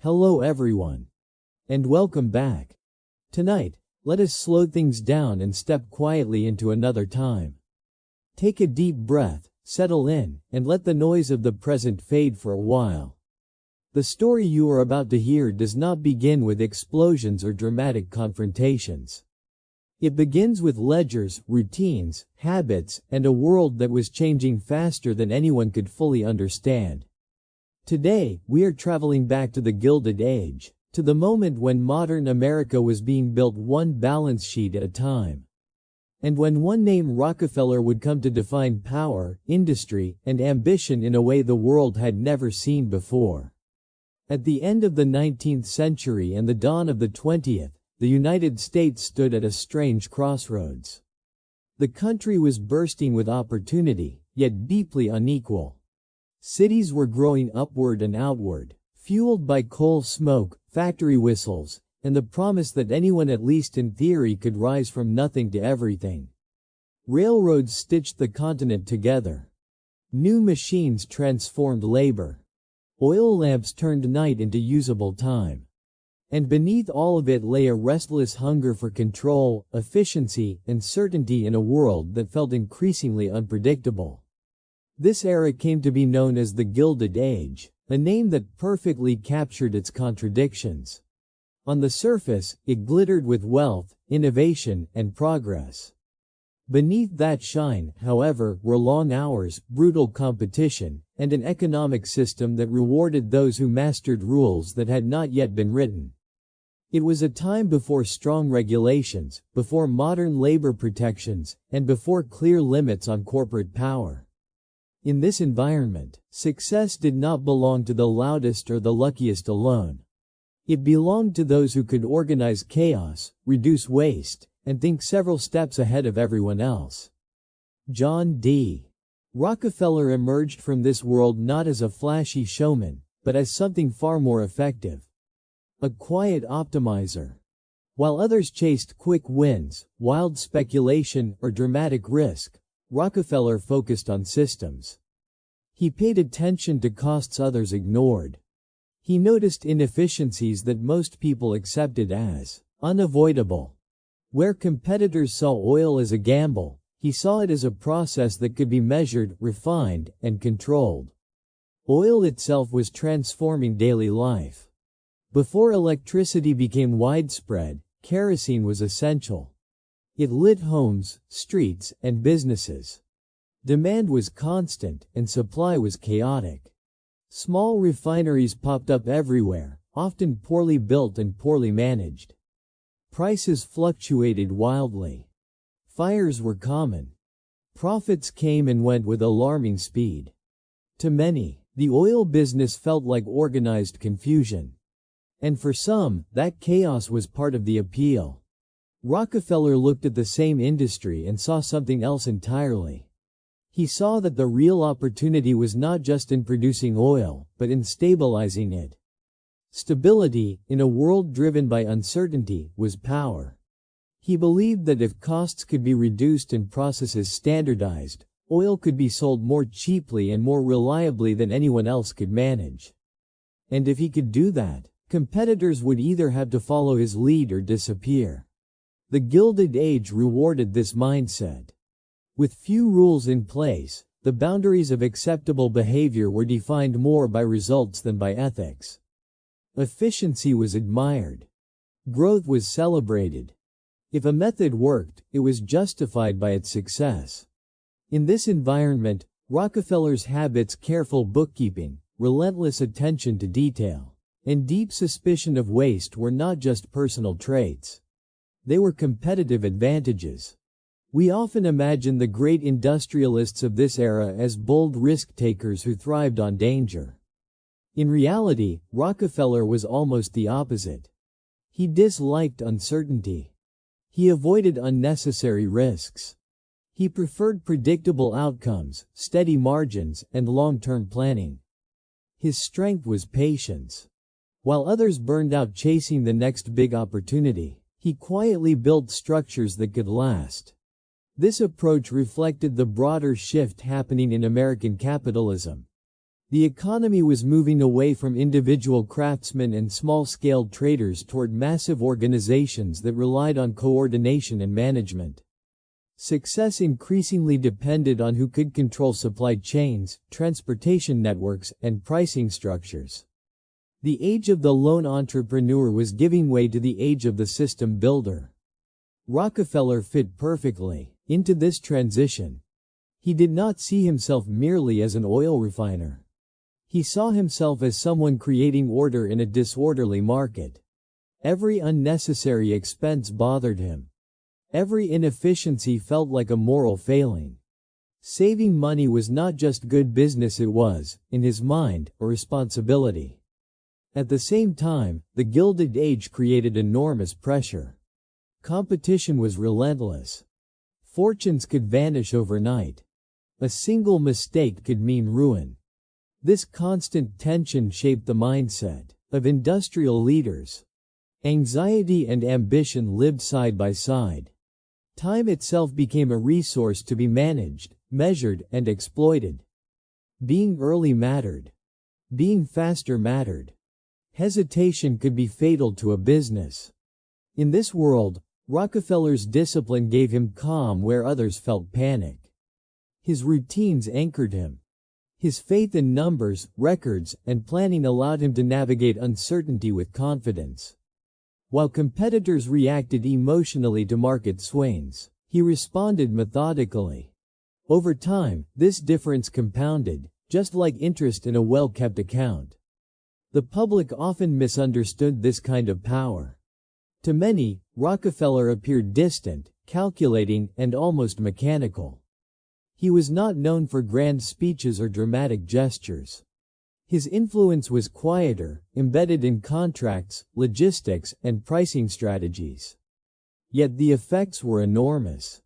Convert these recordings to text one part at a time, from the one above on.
Hello everyone, and welcome back. Tonight, let us slow things down and step quietly into another time. Take a deep breath, settle in, and let the noise of the present fade for a while. The story you are about to hear does not begin with explosions or dramatic confrontations. It begins with ledgers, routines, habits, and a world that was changing faster than anyone could fully understand. Today, we are traveling back to the Gilded Age, to the moment when modern America was being built one balance sheet at a time. And when one name Rockefeller would come to define power, industry, and ambition in a way the world had never seen before. At the end of the 19th century and the dawn of the 20th, the United States stood at a strange crossroads. The country was bursting with opportunity, yet deeply unequal. Cities were growing upward and outward, fueled by coal smoke, factory whistles, and the promise that anyone at least in theory could rise from nothing to everything. Railroads stitched the continent together. New machines transformed labor. Oil lamps turned night into usable time. And beneath all of it lay a restless hunger for control, efficiency, and certainty in a world that felt increasingly unpredictable. This era came to be known as the Gilded Age, a name that perfectly captured its contradictions. On the surface, it glittered with wealth, innovation, and progress. Beneath that shine, however, were long hours, brutal competition, and an economic system that rewarded those who mastered rules that had not yet been written. It was a time before strong regulations, before modern labor protections, and before clear limits on corporate power. In this environment, success did not belong to the loudest or the luckiest alone. It belonged to those who could organize chaos, reduce waste, and think several steps ahead of everyone else. John D. Rockefeller emerged from this world not as a flashy showman, but as something far more effective. A quiet optimizer. While others chased quick wins, wild speculation, or dramatic risk, Rockefeller focused on systems. He paid attention to costs others ignored. He noticed inefficiencies that most people accepted as unavoidable. Where competitors saw oil as a gamble, he saw it as a process that could be measured, refined, and controlled. Oil itself was transforming daily life. Before electricity became widespread, kerosene was essential. It lit homes, streets, and businesses. Demand was constant, and supply was chaotic. Small refineries popped up everywhere, often poorly built and poorly managed. Prices fluctuated wildly. Fires were common. Profits came and went with alarming speed. To many, the oil business felt like organized confusion. And for some, that chaos was part of the appeal. Rockefeller looked at the same industry and saw something else entirely. He saw that the real opportunity was not just in producing oil, but in stabilizing it. Stability, in a world driven by uncertainty, was power. He believed that if costs could be reduced and processes standardized, oil could be sold more cheaply and more reliably than anyone else could manage. And if he could do that, competitors would either have to follow his lead or disappear. The Gilded Age rewarded this mindset. With few rules in place, the boundaries of acceptable behavior were defined more by results than by ethics. Efficiency was admired. Growth was celebrated. If a method worked, it was justified by its success. In this environment, Rockefeller's habits, careful bookkeeping, relentless attention to detail, and deep suspicion of waste were not just personal traits. They were competitive advantages. We often imagine the great industrialists of this era as bold risk-takers who thrived on danger. In reality, Rockefeller was almost the opposite. He disliked uncertainty. He avoided unnecessary risks. He preferred predictable outcomes, steady margins, and long-term planning. His strength was patience. While others burned out chasing the next big opportunity, he quietly built structures that could last. This approach reflected the broader shift happening in American capitalism. The economy was moving away from individual craftsmen and small-scale traders toward massive organizations that relied on coordination and management. Success increasingly depended on who could control supply chains, transportation networks, and pricing structures. The age of the lone entrepreneur was giving way to the age of the system builder. Rockefeller fit perfectly into this transition. He did not see himself merely as an oil refiner. He saw himself as someone creating order in a disorderly market. Every unnecessary expense bothered him. Every inefficiency felt like a moral failing. Saving money was not just good business, it was, in his mind, a responsibility. At the same time, the Gilded Age created enormous pressure. Competition was relentless. Fortunes could vanish overnight. A single mistake could mean ruin. This constant tension shaped the mindset of industrial leaders. Anxiety and ambition lived side by side. Time itself became a resource to be managed, measured, and exploited. Being early mattered. Being faster mattered. Hesitation could be fatal to a business. In this world, Rockefeller's discipline gave him calm where others felt panic. His routines anchored him. His faith in numbers, records, and planning allowed him to navigate uncertainty with confidence. While competitors reacted emotionally to market swings, he responded methodically. Over time, this difference compounded, just like interest in a well-kept account. The public often misunderstood this kind of power. To many, Rockefeller appeared distant, calculating, and almost mechanical. He was not known for grand speeches or dramatic gestures. His influence was quieter, embedded in contracts, logistics, and pricing strategies. Yet the effects were enormous.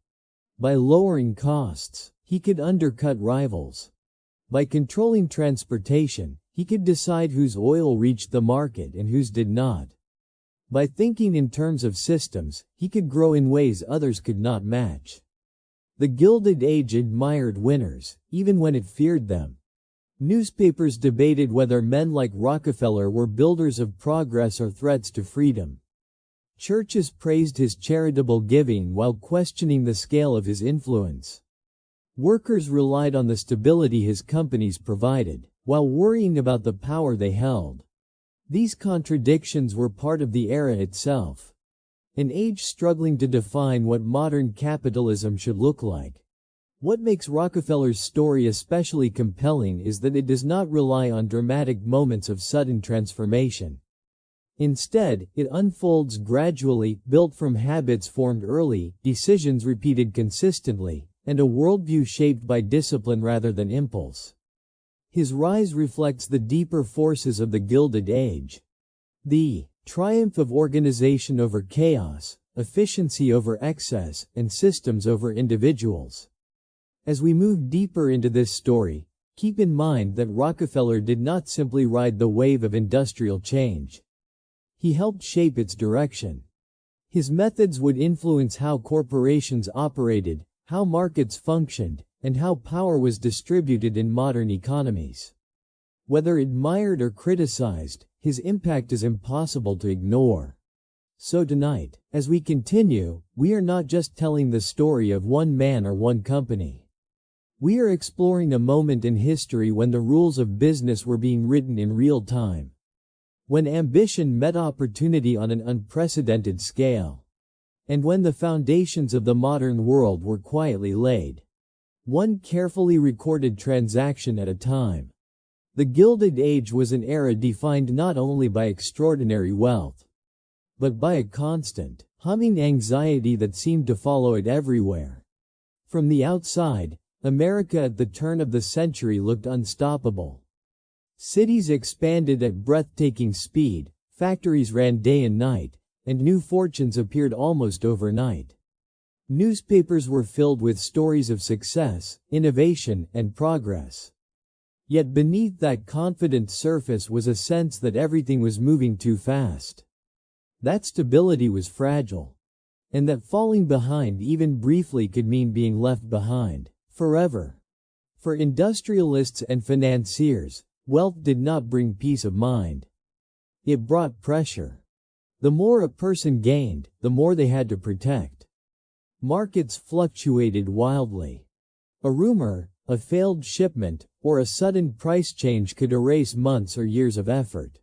By lowering costs, he could undercut rivals. By controlling transportation, he could decide whose oil reached the market and whose did not. By thinking in terms of systems, he could grow in ways others could not match. The Gilded Age admired winners, even when it feared them. Newspapers debated whether men like Rockefeller were builders of progress or threats to freedom. Churches praised his charitable giving while questioning the scale of his influence. Workers relied on the stability his companies provided, while worrying about the power they held. These contradictions were part of the era itself. An age struggling to define what modern capitalism should look like. What makes Rockefeller's story especially compelling is that it does not rely on dramatic moments of sudden transformation. Instead, it unfolds gradually, built from habits formed early, decisions repeated consistently, and a worldview shaped by discipline rather than impulse. His rise reflects the deeper forces of the Gilded Age. The triumph of organization over chaos, efficiency over excess, and systems over individuals. As we move deeper into this story, keep in mind that Rockefeller did not simply ride the wave of industrial change. He helped shape its direction. His methods would influence how corporations operated, how markets functioned, and how power was distributed in modern economies. Whether admired or criticized, his impact is impossible to ignore. So tonight, as we continue, we are not just telling the story of one man or one company. We are exploring a moment in history when the rules of business were being written in real time. When ambition met opportunity on an unprecedented scale. And when the foundations of the modern world were quietly laid. One carefully recorded transaction at a time. The Gilded Age was an era defined not only by extraordinary wealth, but by a constant, humming anxiety that seemed to follow it everywhere. From the outside, America at the turn of the century looked unstoppable. Cities expanded at breathtaking speed, factories ran day and night, and new fortunes appeared almost overnight. Newspapers were filled with stories of success, innovation, and progress. Yet beneath that confident surface was a sense that everything was moving too fast. That stability was fragile. And that falling behind even briefly could mean being left behind forever. For industrialists and financiers, Wealth did not bring peace of mind. It brought pressure. The more a person gained, the more they had to protect. Markets fluctuated wildly. A rumor, a failed shipment, or a sudden price change could erase months or years of effort.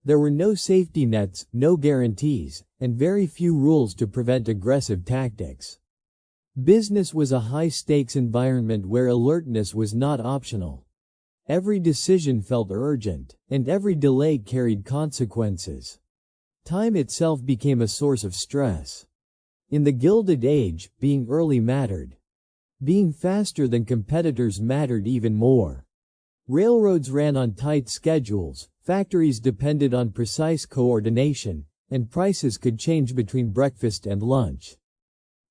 There were no safety nets, no guarantees, and very few rules to prevent aggressive tactics. Business was a high-stakes environment where alertness was not optional. Every decision felt urgent, and every delay carried consequences. Time itself became a source of stress. In the Gilded Age, being early mattered. Being faster than competitors mattered even more. Railroads ran on tight schedules, factories depended on precise coordination, and prices could change between breakfast and lunch.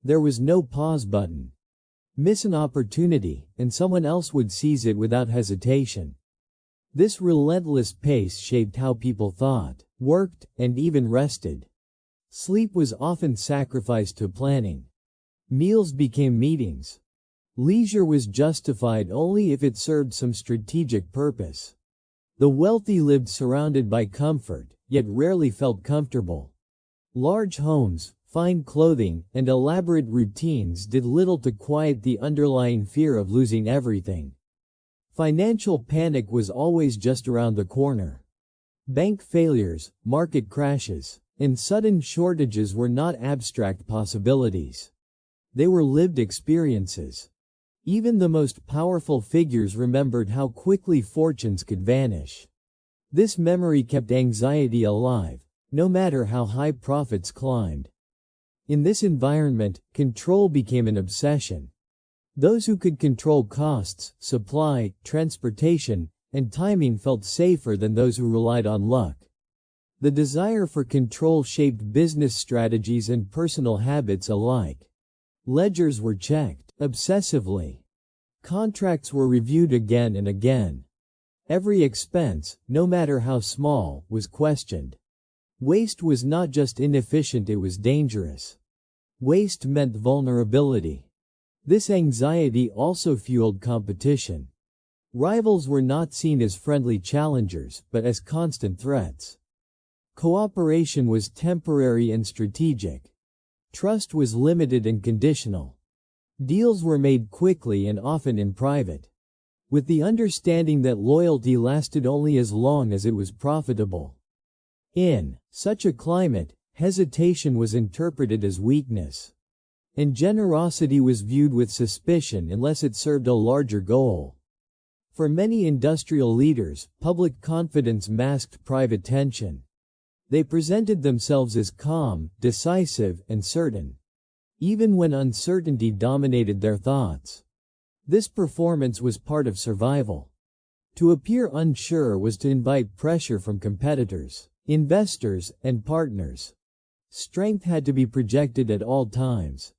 There was no pause button. Miss an opportunity, and someone else would seize it without hesitation. This relentless pace shaped how people thought, worked, and even rested. Sleep was often sacrificed to planning. Meals became meetings. Leisure was justified only if it served some strategic purpose. The wealthy lived surrounded by comfort, yet rarely felt comfortable. Large homes, fine clothing, and elaborate routines did little to quiet the underlying fear of losing everything. Financial panic was always just around the corner. Bank failures, market crashes, and sudden shortages were not abstract possibilities. They were lived experiences. Even the most powerful figures remembered how quickly fortunes could vanish. This memory kept anxiety alive, no matter how high profits climbed. In this environment, control became an obsession. Those who could control costs, supply, transportation, and timing felt safer than those who relied on luck. The desire for control shaped business strategies and personal habits alike. Ledgers were checked obsessively. Contracts were reviewed again and again. Every expense, no matter how small, was questioned. Waste was not just inefficient, it was dangerous. Waste meant vulnerability. This anxiety also fueled competition. Rivals were not seen as friendly challengers, but as constant threats. Cooperation was temporary and strategic. Trust was limited and conditional. Deals were made quickly and often in private, with the understanding that loyalty lasted only as long as it was profitable. In such a climate, hesitation was interpreted as weakness, and generosity was viewed with suspicion unless it served a larger goal. For many industrial leaders, public confidence masked private tension. They presented themselves as calm, decisive, and certain, even when uncertainty dominated their thoughts. This performance was part of survival. To appear unsure was to invite pressure from competitors, investors, and partners. Strength had to be projected at all times,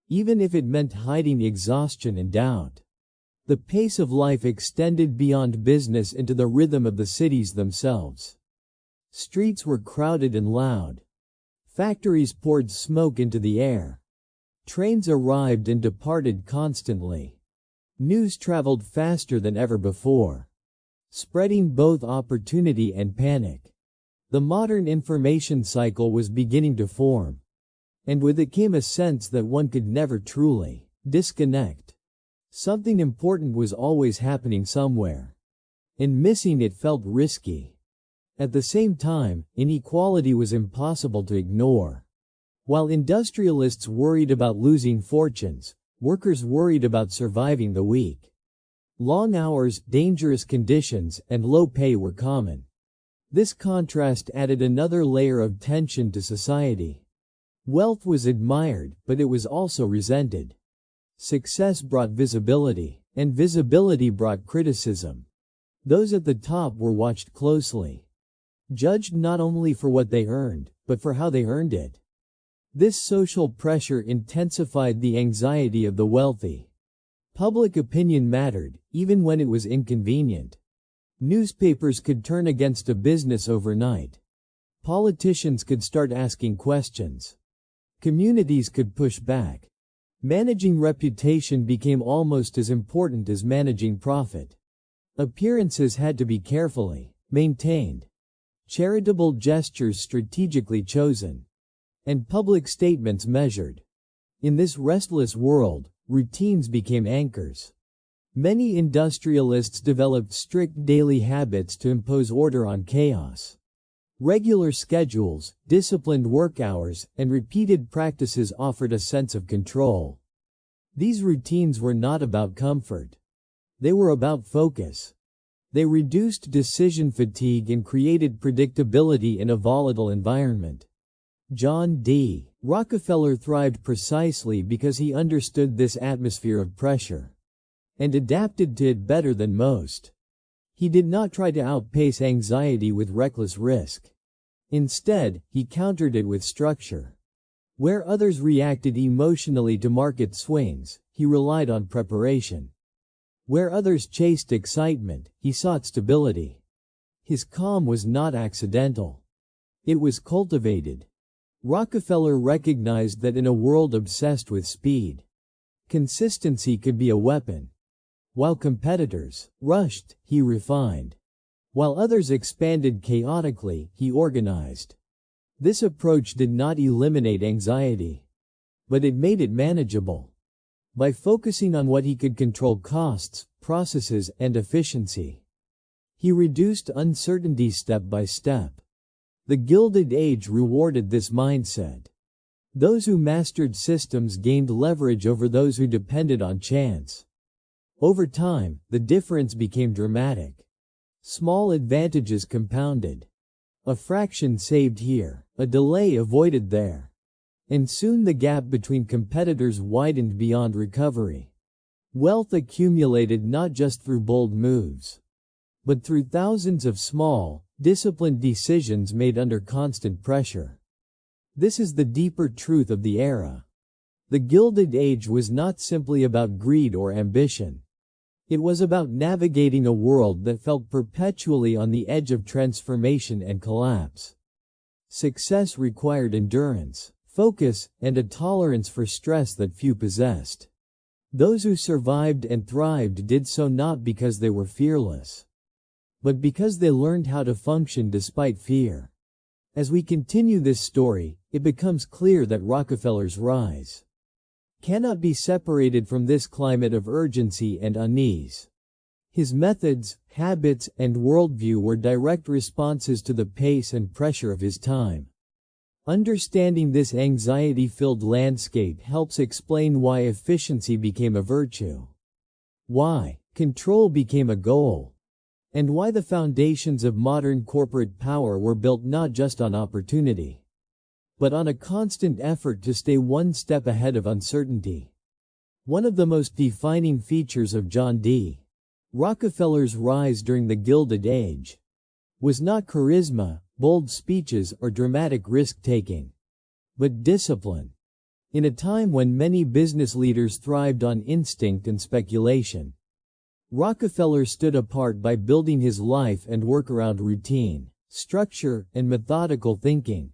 even if it meant hiding exhaustion and doubt. The pace of life extended beyond business into the rhythm of the cities themselves. Streets were crowded and loud. Factories poured smoke into the air. Trains arrived and departed constantly. News traveled faster than ever before, spreading both opportunity and panic. The modern information cycle was beginning to form, and with it came a sense that one could never truly disconnect. Something important was always happening somewhere, and missing it felt risky. At the same time, inequality was impossible to ignore. While industrialists worried about losing fortunes, workers worried about surviving the week. Long hours, dangerous conditions, and low pay were common. This contrast added another layer of tension to society. Wealth was admired, but it was also resented. Success brought visibility, and visibility brought criticism. Those at the top were watched closely, judged not only for what they earned, but for how they earned it. This social pressure intensified the anxiety of the wealthy. Public opinion mattered, even when it was inconvenient. Newspapers could turn against a business overnight. Politicians could start asking questions. Communities could push back. Managing reputation became almost as important as managing profit. Appearances had to be carefully maintained, charitable gestures strategically chosen, and public statements measured. In this restless world, routines became anchors. Many industrialists developed strict daily habits to impose order on chaos. Regular schedules, disciplined work hours, and repeated practices offered a sense of control. These routines were not about comfort. They were about focus. They reduced decision fatigue and created predictability in a volatile environment. John D. Rockefeller thrived precisely because he understood this atmosphere of pressure and adapted to it better than most. He did not try to outpace anxiety with reckless risk. Instead, he countered it with structure. Where others reacted emotionally to market swings, he relied on preparation. Where others chased excitement, he sought stability. His calm was not accidental. It was cultivated. Rockefeller recognized that in a world obsessed with speed, consistency could be a weapon. While competitors rushed, he refined. While others expanded chaotically, he organized. This approach did not eliminate anxiety, but it made it manageable. By focusing on what he could control: costs, processes, and efficiency, he reduced uncertainty step by step. The Gilded Age rewarded this mindset. Those who mastered systems gained leverage over those who depended on chance. Over time, the difference became dramatic. Small advantages compounded. A fraction saved here, a delay avoided there. And soon the gap between competitors widened beyond recovery. Wealth accumulated not just through bold moves, but through thousands of small, disciplined decisions made under constant pressure. This is the deeper truth of the era. The Gilded Age was not simply about greed or ambition. It was about navigating a world that felt perpetually on the edge of transformation and collapse. Success required endurance, focus, and a tolerance for stress that few possessed. Those who survived and thrived did so not because they were fearless, but because they learned how to function despite fear. As we continue this story, it becomes clear that Rockefeller's rise cannot be separated from this climate of urgency and unease. His methods, habits, and worldview were direct responses to the pace and pressure of his time. Understanding this anxiety-filled landscape helps explain why efficiency became a virtue, why control became a goal, and why the foundations of modern corporate power were built not just on opportunity, but on a constant effort to stay one step ahead of uncertainty. One of the most defining features of John D. Rockefeller's rise during the Gilded Age was not charisma, bold speeches, or dramatic risk-taking, but discipline. In a time when many business leaders thrived on instinct and speculation, Rockefeller stood apart by building his life and work around routine, structure, and methodical thinking.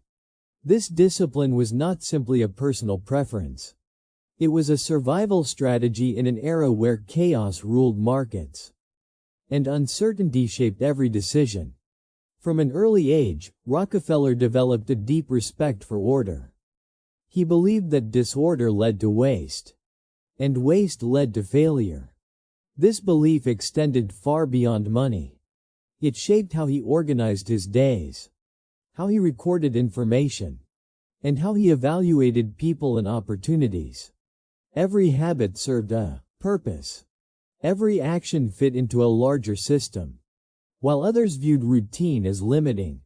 This discipline was not simply a personal preference. It was a survival strategy in an era where chaos ruled markets, and uncertainty shaped every decision. From an early age, Rockefeller developed a deep respect for order. He believed that disorder led to waste, and waste led to failure. This belief extended far beyond money. It shaped how he organized his days, how he recorded information, and how he evaluated people and opportunities. Every habit served a purpose. Every action fit into a larger system. While others viewed routine as limiting,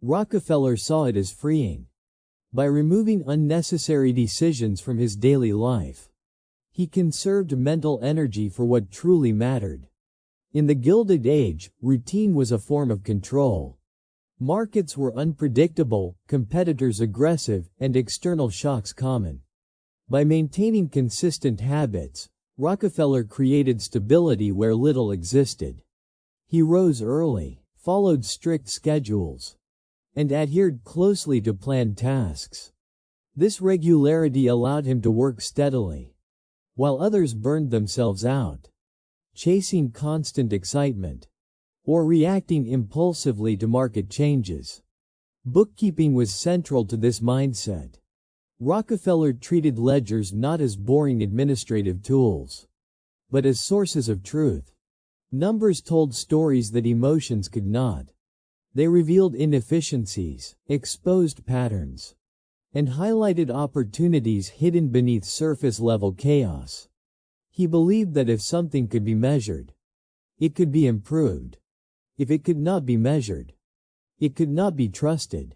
Rockefeller saw it as freeing. By removing unnecessary decisions from his daily life, he conserved mental energy for what truly mattered. In the Gilded Age, routine was a form of control. Markets were unpredictable, competitors aggressive, and external shocks common. By maintaining consistent habits, Rockefeller created stability where little existed. He rose early, followed strict schedules, and adhered closely to planned tasks. This regularity allowed him to work steadily, while others burned themselves out. chasing constant excitement, or reacting impulsively to market changes. Bookkeeping was central to this mindset. Rockefeller treated ledgers not as boring administrative tools, but as sources of truth. Numbers told stories that emotions could not. They revealed inefficiencies, exposed patterns, and highlighted opportunities hidden beneath surface-level chaos. He believed that if something could be measured, it could be improved. If it could not be measured, it could not be trusted.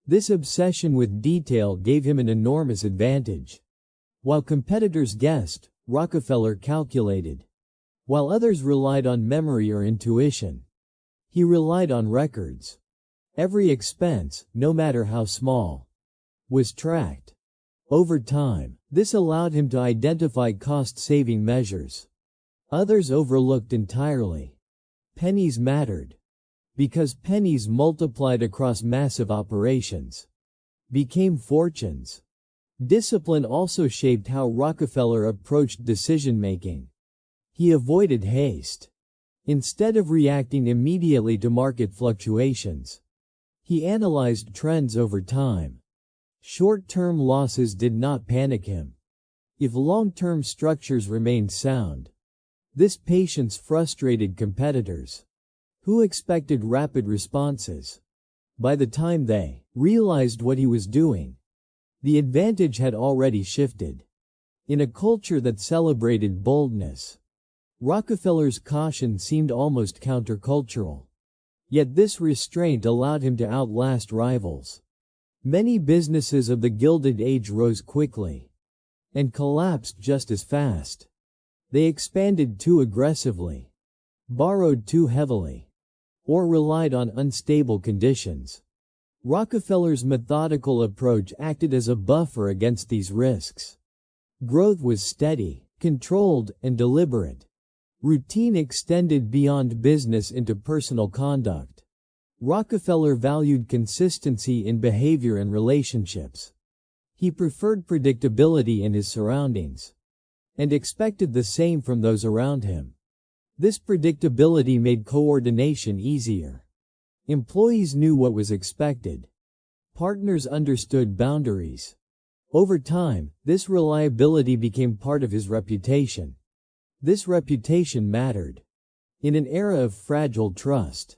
This obsession with detail gave him an enormous advantage. While competitors guessed, Rockefeller calculated. While others relied on memory or intuition, he relied on records. Every expense, no matter how small, was tracked. Over time, this allowed him to identify cost-saving measures others overlooked entirely. Pennies mattered, because pennies multiplied across massive operations became fortunes. Discipline also shaped how Rockefeller approached decision-making. He avoided haste. Instead of reacting immediately to market fluctuations, he analyzed trends over time. Short-term losses did not panic him. If long-term structures remained sound, this patience frustrated competitors, who expected rapid responses. By the time they realized what he was doing, the advantage had already shifted. In a culture that celebrated boldness, Rockefeller's caution seemed almost countercultural. Yet this restraint allowed him to outlast rivals. Many businesses of the Gilded Age rose quickly and collapsed just as fast. They expanded too aggressively, borrowed too heavily, or relied on unstable conditions. Rockefeller's methodical approach acted as a buffer against these risks. Growth was steady, controlled, and deliberate. Routine extended beyond business into personal conduct. Rockefeller valued consistency in behavior and relationships. He preferred predictability in his surroundings and expected the same from those around him. This predictability made coordination easier. Employees knew what was expected. Partners understood boundaries. Over time, this reliability became part of his reputation. This reputation mattered. In an era of fragile trust,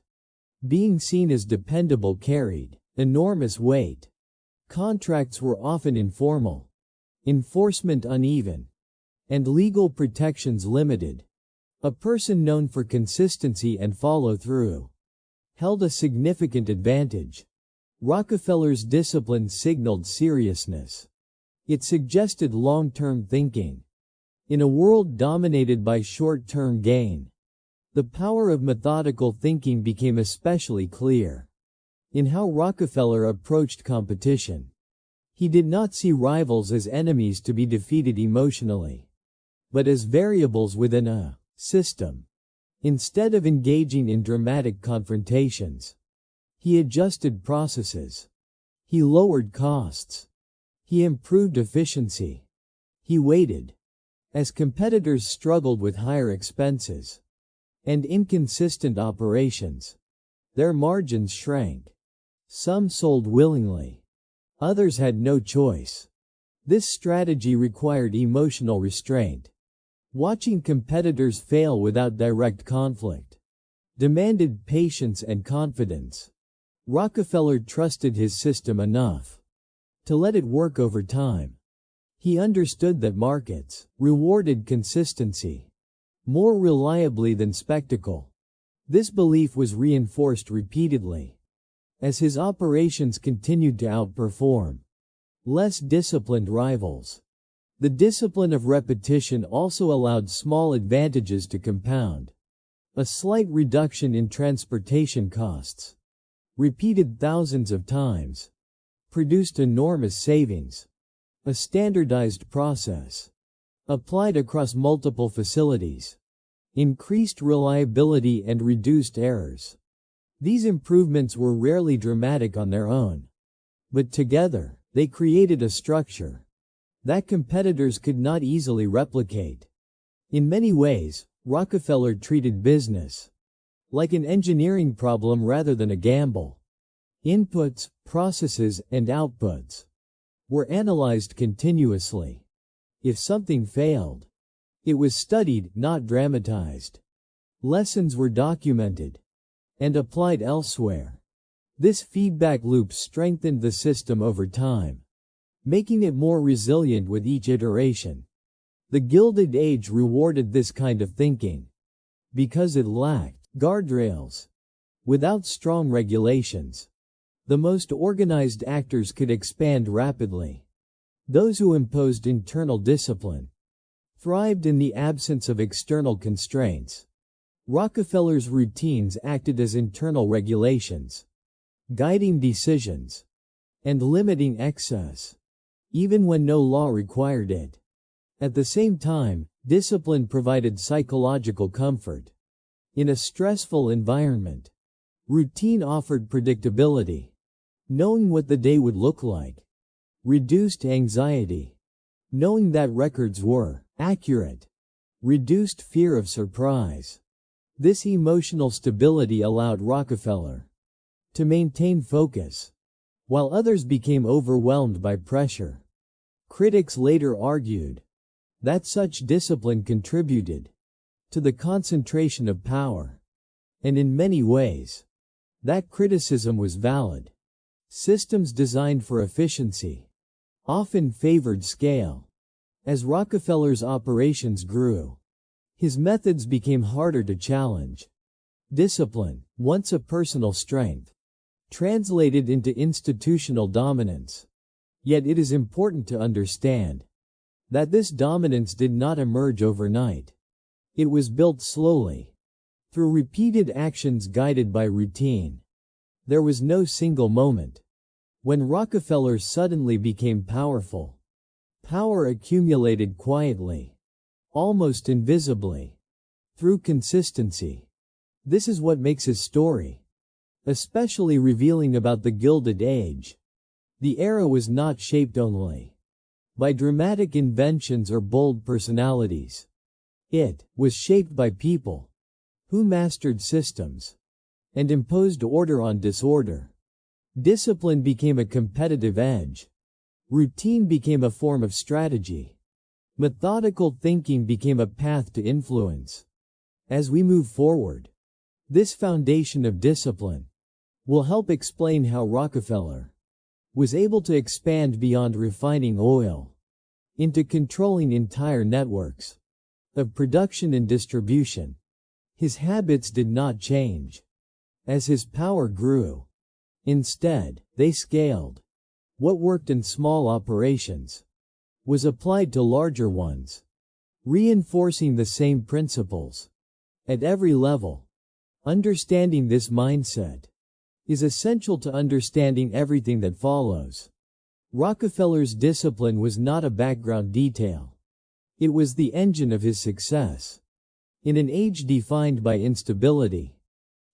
being seen as dependable carried enormous weight. Contracts were often informal, enforcement uneven, and legal protections limited. A person known for consistency and follow-through held a significant advantage. Rockefeller's discipline signaled seriousness. It suggested long-term thinking. In a world dominated by short-term gain, the power of methodical thinking became especially clear in how Rockefeller approached competition. He did not see rivals as enemies to be defeated emotionally, but as variables within a system. Instead of engaging in dramatic confrontations, he adjusted processes. He lowered costs. He improved efficiency. He waited. As competitors struggled with higher expenses and inconsistent operations, their margins shrank. Some sold willingly. Others had no choice. This strategy required emotional restraint. Watching competitors fail without direct conflict demanded patience and confidence. Rockefeller trusted his system enough to let it work over time. He understood that markets rewarded consistency more reliably than spectacle. This belief was reinforced repeatedly as his operations continued to outperform less disciplined rivals. The discipline of repetition also allowed small advantages to compound. A slight reduction in transportation costs, repeated thousands of times, produced enormous savings. A standardized process, applied across multiple facilities, increased reliability and reduced errors. These improvements were rarely dramatic on their own, but together, they created a structure that competitors could not easily replicate. In many ways, Rockefeller treated business like an engineering problem rather than a gamble. Inputs, processes, and outputs were analyzed continuously. If something failed, it was studied, not dramatized. Lessons were documented and applied elsewhere. This feedback loop strengthened the system over time, making it more resilient with each iteration. The Gilded Age rewarded this kind of thinking because it lacked guardrails. Without strong regulations, the most organized actors could expand rapidly. Those who imposed internal discipline thrived in the absence of external constraints. Rockefeller's routines acted as internal regulations, guiding decisions and limiting excess, even when no law required it. At the same time, discipline provided psychological comfort. In a stressful environment, routine offered predictability. Knowing what the day would look like reduced anxiety. Knowing that records were accurate reduced fear of surprise. This emotional stability allowed Rockefeller to maintain focus, while others became overwhelmed by pressure. Critics later argued that such discipline contributed to the concentration of power, and in many ways, that criticism was valid. Systems designed for efficiency often favored scale. As Rockefeller's operations grew, his methods became harder to challenge. Discipline, once a personal strength, translated into institutional dominance. Yet it is important to understand that this dominance did not emerge overnight. It was built slowly, through repeated actions guided by routine. There was no single moment when Rockefeller suddenly became powerful. Power accumulated quietly, almost invisibly, through consistency. This is what makes his story especially revealing about the Gilded Age. The era was not shaped only by dramatic inventions or bold personalities. It was shaped by people who mastered systems and imposed order on disorder. Discipline became a competitive edge. Routine became a form of strategy. Methodical thinking became a path to influence. As we move forward, this foundation of discipline will help explain how Rockefeller was able to expand beyond refining oil into controlling entire networks of production and distribution. His habits did not change as his power grew. Instead, they scaled. What worked in small operations was applied to larger ones, reinforcing the same principles at every level. Understanding this mindset is essential to understanding everything that follows. Rockefeller's discipline was not a background detail. It was the engine of his success. In an age defined by instability,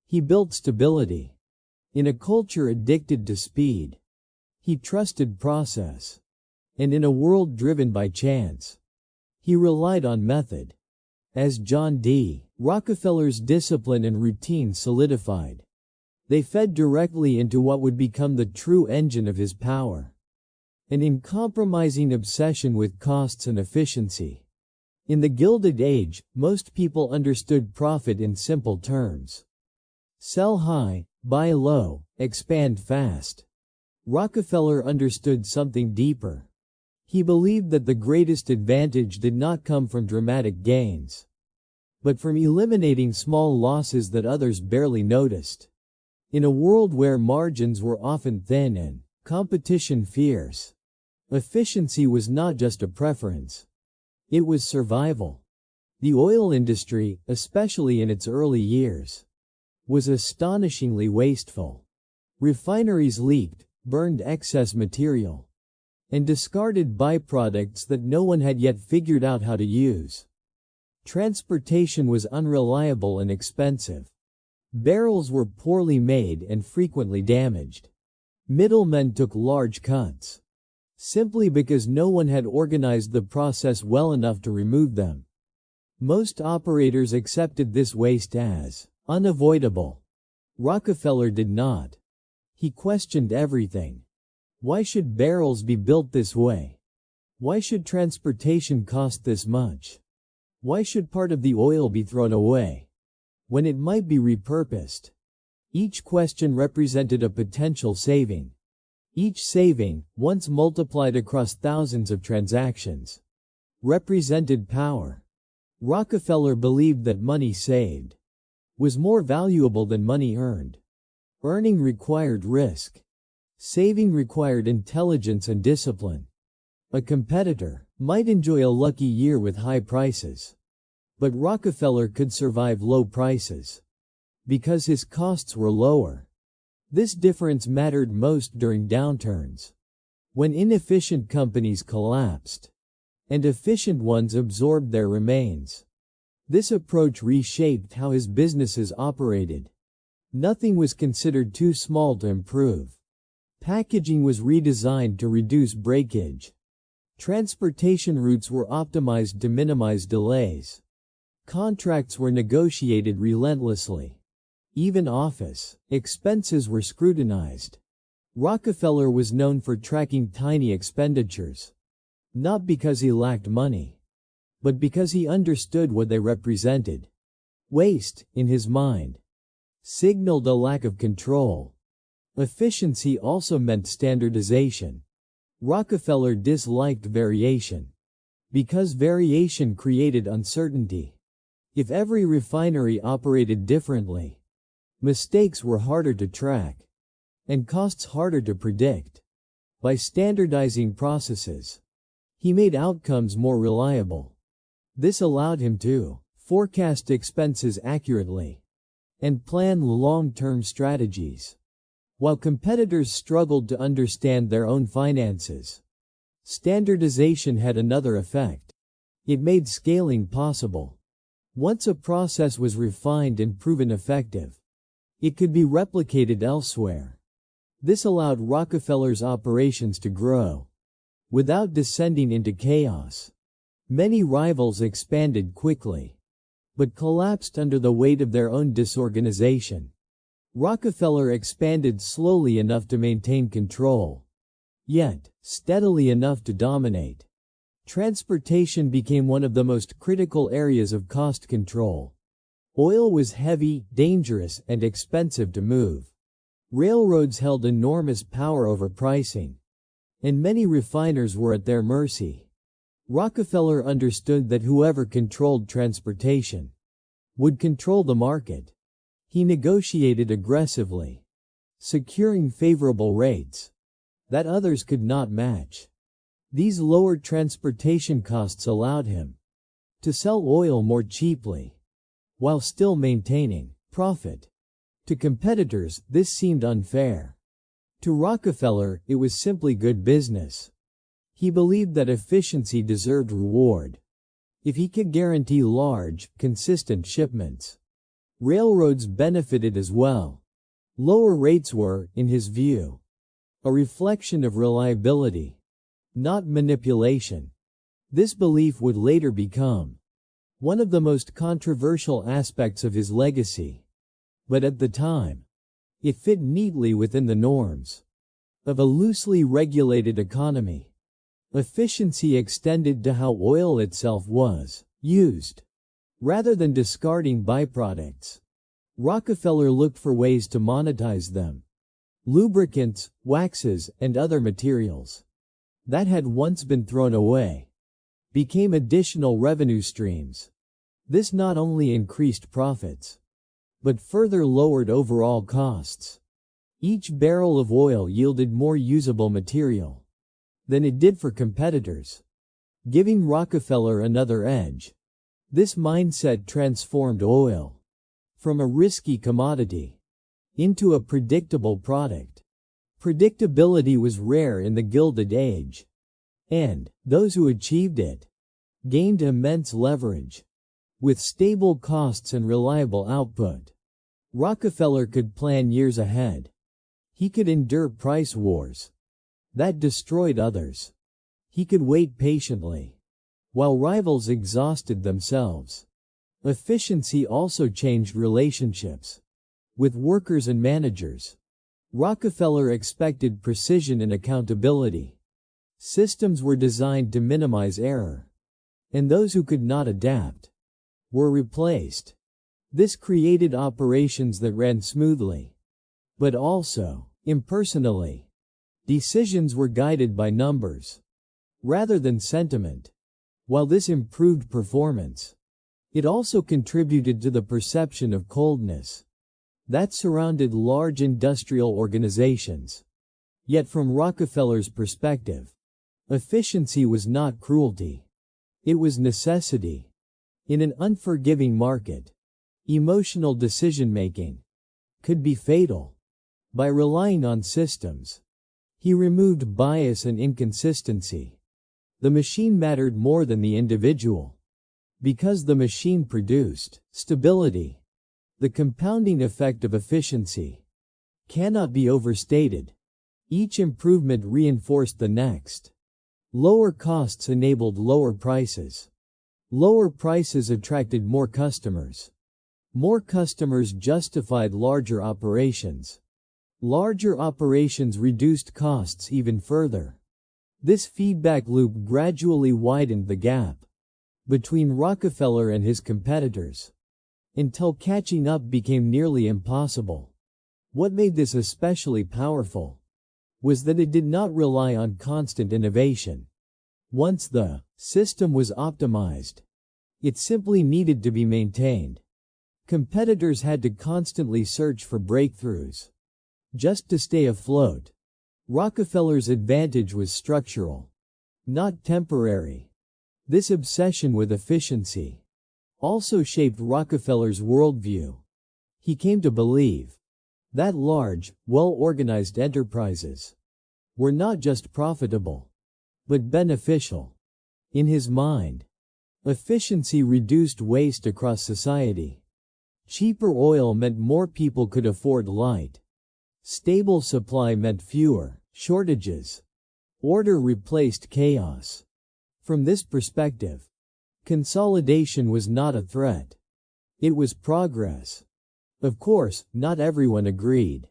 he built stability. In a culture addicted to speed, he trusted process. And in a world driven by chance, he relied on method. As John D. Rockefeller's discipline and routine solidified, they fed directly into what would become the true engine of his power, an uncompromising obsession with costs and efficiency. In the Gilded Age, most people understood profit in simple terms. Sell high, buy low, expand fast. Rockefeller understood something deeper. He believed that the greatest advantage did not come from dramatic gains, but from eliminating small losses that others barely noticed. In a world where margins were often thin and competition fierce, efficiency was not just a preference. It was survival. The oil industry, especially in its early years, was astonishingly wasteful. Refineries leaked, burned excess material, and discarded byproducts that no one had yet figured out how to use. Transportation was unreliable and expensive. Barrels were poorly made and frequently damaged. Middlemen took large cuts, simply because no one had organized the process well enough to remove them. Most operators accepted this waste as unavoidable. Rockefeller did not. He questioned everything. Why should barrels be built this way? Why should transportation cost this much? Why should part of the oil be thrown away when it might be repurposed? Each question represented a potential saving. Each saving, once multiplied across thousands of transactions, represented power. Rockefeller believed that money saved was more valuable than money earned. Earning required risk. Saving required intelligence and discipline. A competitor might enjoy a lucky year with high prices, but Rockefeller could survive low prices because his costs were lower. This difference mattered most during downturns, when inefficient companies collapsed and efficient ones absorbed their remains. This approach reshaped how his businesses operated. Nothing was considered too small to improve. Packaging was redesigned to reduce breakage. Transportation routes were optimized to minimize delays. Contracts were negotiated relentlessly. Even office expenses were scrutinized. Rockefeller was known for tracking tiny expenditures, not because he lacked money, but because he understood what they represented. Waste, in his mind, signaled a lack of control. Efficiency also meant standardization. Rockefeller disliked variation because variation created uncertainty. If every refinery operated differently, mistakes were harder to track and costs harder to predict. By standardizing processes, he made outcomes more reliable. This allowed him to forecast expenses accurately and plan long-term strategies. While competitors struggled to understand their own finances, standardization had another effect. It made scaling possible. Once a process was refined and proven effective, it could be replicated elsewhere. This allowed Rockefeller's operations to grow without descending into chaos. Many rivals expanded quickly, but collapsed under the weight of their own disorganization. Rockefeller expanded slowly enough to maintain control, yet steadily enough to dominate. Transportation became one of the most critical areas of cost control. Oil was heavy, dangerous, and expensive to move. Railroads held enormous power over pricing, and many refiners were at their mercy. Rockefeller understood that whoever controlled transportation would control the market. He negotiated aggressively, securing favorable rates that others could not match. These lowered transportation costs allowed him to sell oil more cheaply while still maintaining profit. To competitors, this seemed unfair. To Rockefeller, it was simply good business. He believed that efficiency deserved reward if he could guarantee large, consistent shipments. Railroads benefited as well. Lower rates were, in his view, a reflection of reliability, not manipulation. This belief would later become one of the most controversial aspects of his legacy. But at the time, it fit neatly within the norms of a loosely regulated economy. Efficiency extended to how oil itself was used. Rather than discarding byproducts, Rockefeller looked for ways to monetize them. Lubricants, waxes, and other materials that had once been thrown away became additional revenue streams. This not only increased profits, but further lowered overall costs. Each barrel of oil yielded more usable material than it did for competitors, giving Rockefeller another edge. This mindset transformed oil from a risky commodity into a predictable product. Predictability was rare in the Gilded Age, and those who achieved it gained immense leverage. With stable costs and reliable output, Rockefeller could plan years ahead. He could endure price wars that destroyed others. He could wait patiently while rivals exhausted themselves. Efficiency also changed relationships with workers and managers. Rockefeller expected precision and accountability. Systems were designed to minimize error, and those who could not adapt were replaced. This created operations that ran smoothly, but also impersonally. Decisions were guided by numbers rather than sentiment. While this improved performance, it also contributed to the perception of coldness that surrounded large industrial organizations. Yet from Rockefeller's perspective, efficiency was not cruelty. It was necessity. In an unforgiving market, emotional decision-making could be fatal. By relying on systems, he removed bias and inconsistency. The machine mattered more than the individual, because the machine produced stability. The compounding effect of efficiency cannot be overstated. Each improvement reinforced the next. Lower costs enabled lower prices. Lower prices attracted more customers. More customers justified larger operations. Larger operations reduced costs even further. This feedback loop gradually widened the gap between Rockefeller and his competitors, until catching up became nearly impossible. What made this especially powerful was that it did not rely on constant innovation. Once the system was optimized, it simply needed to be maintained. Competitors had to constantly search for breakthroughs just to stay afloat. Rockefeller's advantage was structural, not temporary. This obsession with efficiency also shaped Rockefeller's worldview. He came to believe that large, well-organized enterprises were not just profitable, but beneficial. In his mind, efficiency reduced waste across society. Cheaper oil meant more people could afford light. Stable supply meant fewer shortages. Order replaced chaos. From this perspective, consolidation was not a threat. It was progress. Of course, not everyone agreed.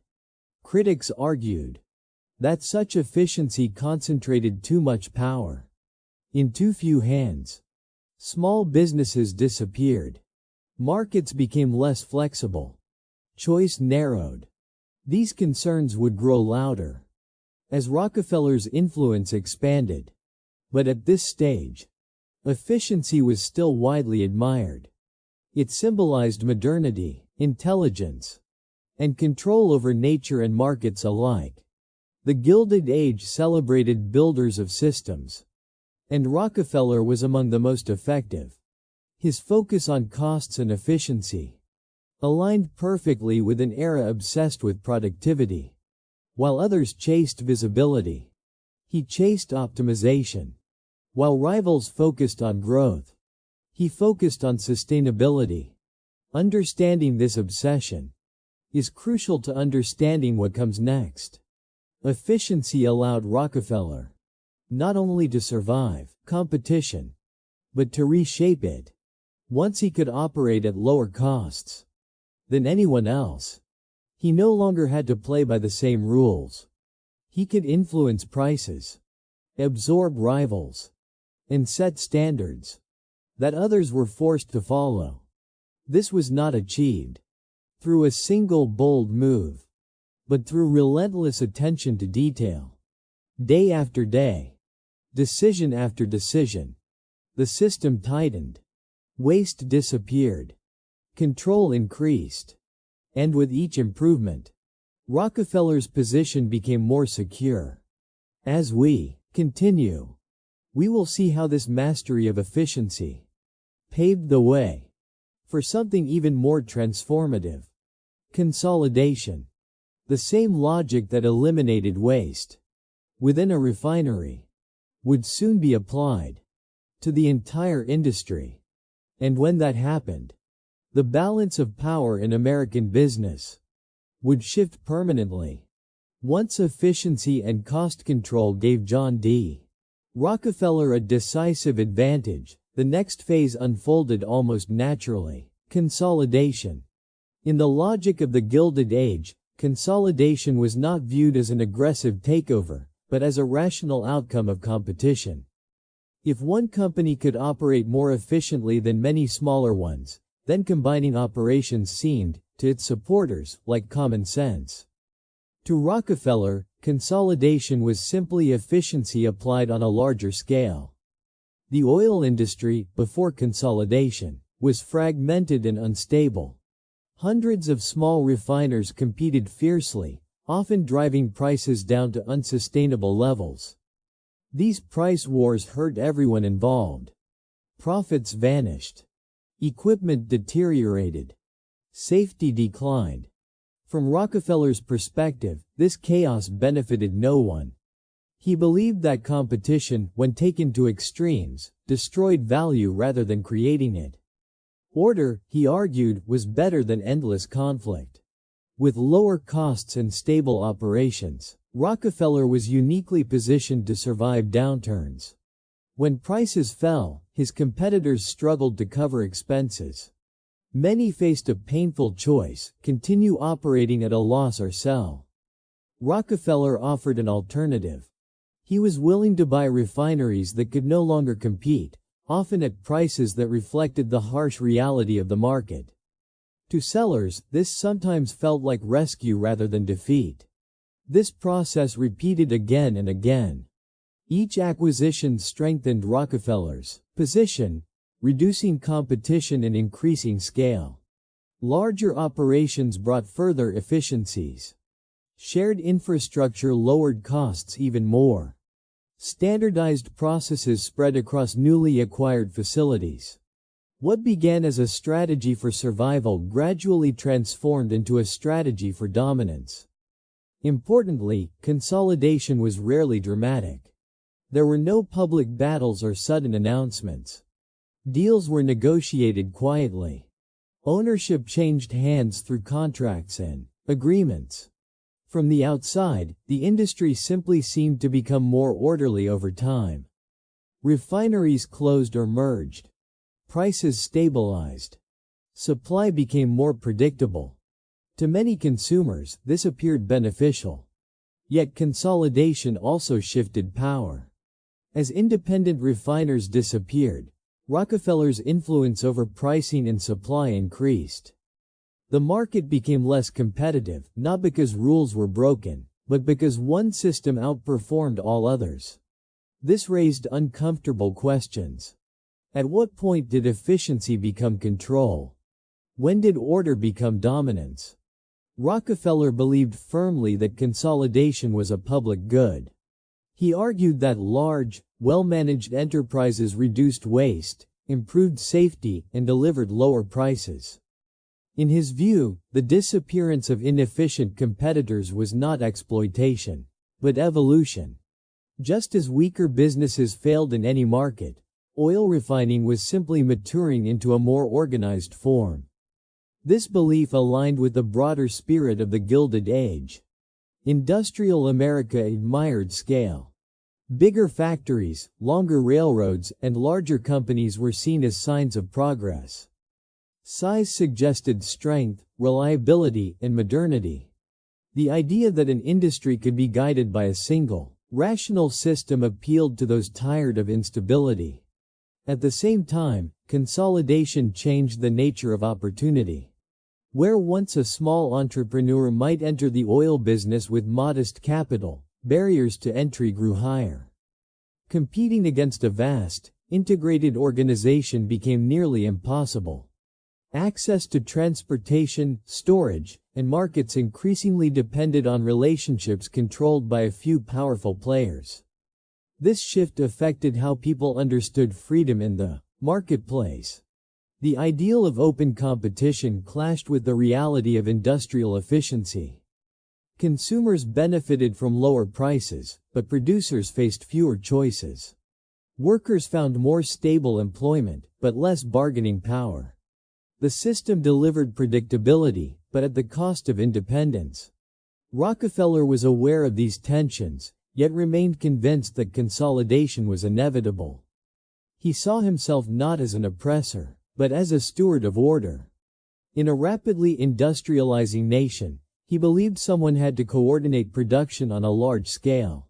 Critics argued that such efficiency concentrated too much power in too few hands. Small businesses disappeared. Markets became less flexible. Choice narrowed. These concerns would grow louder as Rockefeller's influence expanded. But at this stage, efficiency was still widely admired. It symbolized modernity, intelligence, and control over nature and markets alike. The Gilded Age celebrated builders of systems, and Rockefeller was among the most effective. His focus on costs and efficiency aligned perfectly with an era obsessed with productivity. While others chased visibility, he chased optimization. While rivals focused on growth, he focused on sustainability. Understanding this obsession is crucial to understanding what comes next. Efficiency allowed Rockefeller not only to survive competition, but to reshape it. Once he could operate at lower costs than anyone else, he no longer had to play by the same rules. He could influence prices, absorb rivals, and set standards that others were forced to follow. This was not achieved through a single bold move, but through relentless attention to detail. Day after day, decision after decision, the system tightened. Waste disappeared. Control increased. And with each improvement, Rockefeller's position became more secure. As we continue, we will see how this mastery of efficiency paved the way for something even more transformative. Consolidation. The same logic that eliminated waste within a refinery would soon be applied to the entire industry. And when that happened, the balance of power in American business would shift permanently. Once efficiency and cost control gave John D. Rockefeller a decisive advantage, the next phase unfolded almost naturally: consolidation. In the logic of the Gilded Age, consolidation was not viewed as an aggressive takeover, but as a rational outcome of competition. If one company could operate more efficiently than many smaller ones, then combining operations seemed, to its supporters, like common sense. To Rockefeller, consolidation was simply efficiency applied on a larger scale. The oil industry, before consolidation, was fragmented and unstable. Hundreds of small refiners competed fiercely, often driving prices down to unsustainable levels. These price wars hurt everyone involved. Profits vanished. Equipment deteriorated. Safety declined. From Rockefeller's perspective, this chaos benefited no one. He believed that competition, when taken to extremes, destroyed value rather than creating it. Order, he argued, was better than endless conflict. With lower costs and stable operations, Rockefeller was uniquely positioned to survive downturns. When prices fell, his competitors struggled to cover expenses. Many faced a painful choice: continue operating at a loss or sell. Rockefeller offered an alternative. He was willing to buy refineries that could no longer compete, often at prices that reflected the harsh reality of the market. To sellers, this sometimes felt like rescue rather than defeat. This process repeated again and again. Each acquisition strengthened Rockefeller's position, reducing competition and increasing scale. Larger operations brought further efficiencies. Shared infrastructure lowered costs even more. Standardized processes spread across newly acquired facilities. What began as a strategy for survival gradually transformed into a strategy for dominance. Importantly, consolidation was rarely dramatic. There were no public battles or sudden announcements. Deals were negotiated quietly. Ownership changed hands through contracts and agreements. From the outside, the industry simply seemed to become more orderly over time. Refineries closed or merged. Prices stabilized. Supply became more predictable. To many consumers, this appeared beneficial. Yet consolidation also shifted power. As independent refiners disappeared, Rockefeller's influence over pricing and supply increased. The market became less competitive, not because rules were broken, but because one system outperformed all others. This raised uncomfortable questions. At what point did efficiency become control? When did order become dominance? Rockefeller believed firmly that consolidation was a public good. He argued that large, well-managed enterprises reduced waste, improved safety, and delivered lower prices. In his view, the disappearance of inefficient competitors was not exploitation, but evolution. Just as weaker businesses failed in any market, oil refining was simply maturing into a more organized form. This belief aligned with the broader spirit of the Gilded Age. Industrial America admired scale. Bigger factories, longer railroads, and larger companies were seen as signs of progress. Size suggested strength, reliability, and modernity. The idea that an industry could be guided by a single, rational system appealed to those tired of instability. At the same time, consolidation changed the nature of opportunity. Where once a small entrepreneur might enter the oil business with modest capital, barriers to entry grew higher. Competing against a vast, integrated organization became nearly impossible. Access to transportation, storage, and markets increasingly depended on relationships controlled by a few powerful players. This shift affected how people understood freedom in the marketplace. The ideal of open competition clashed with the reality of industrial efficiency. Consumers benefited from lower prices, but producers faced fewer choices. Workers found more stable employment, but less bargaining power. The system delivered predictability, but at the cost of independence. Rockefeller was aware of these tensions, yet remained convinced that consolidation was inevitable. He saw himself not as an oppressor, but as a steward of order. In a rapidly industrializing nation, he believed someone had to coordinate production on a large scale.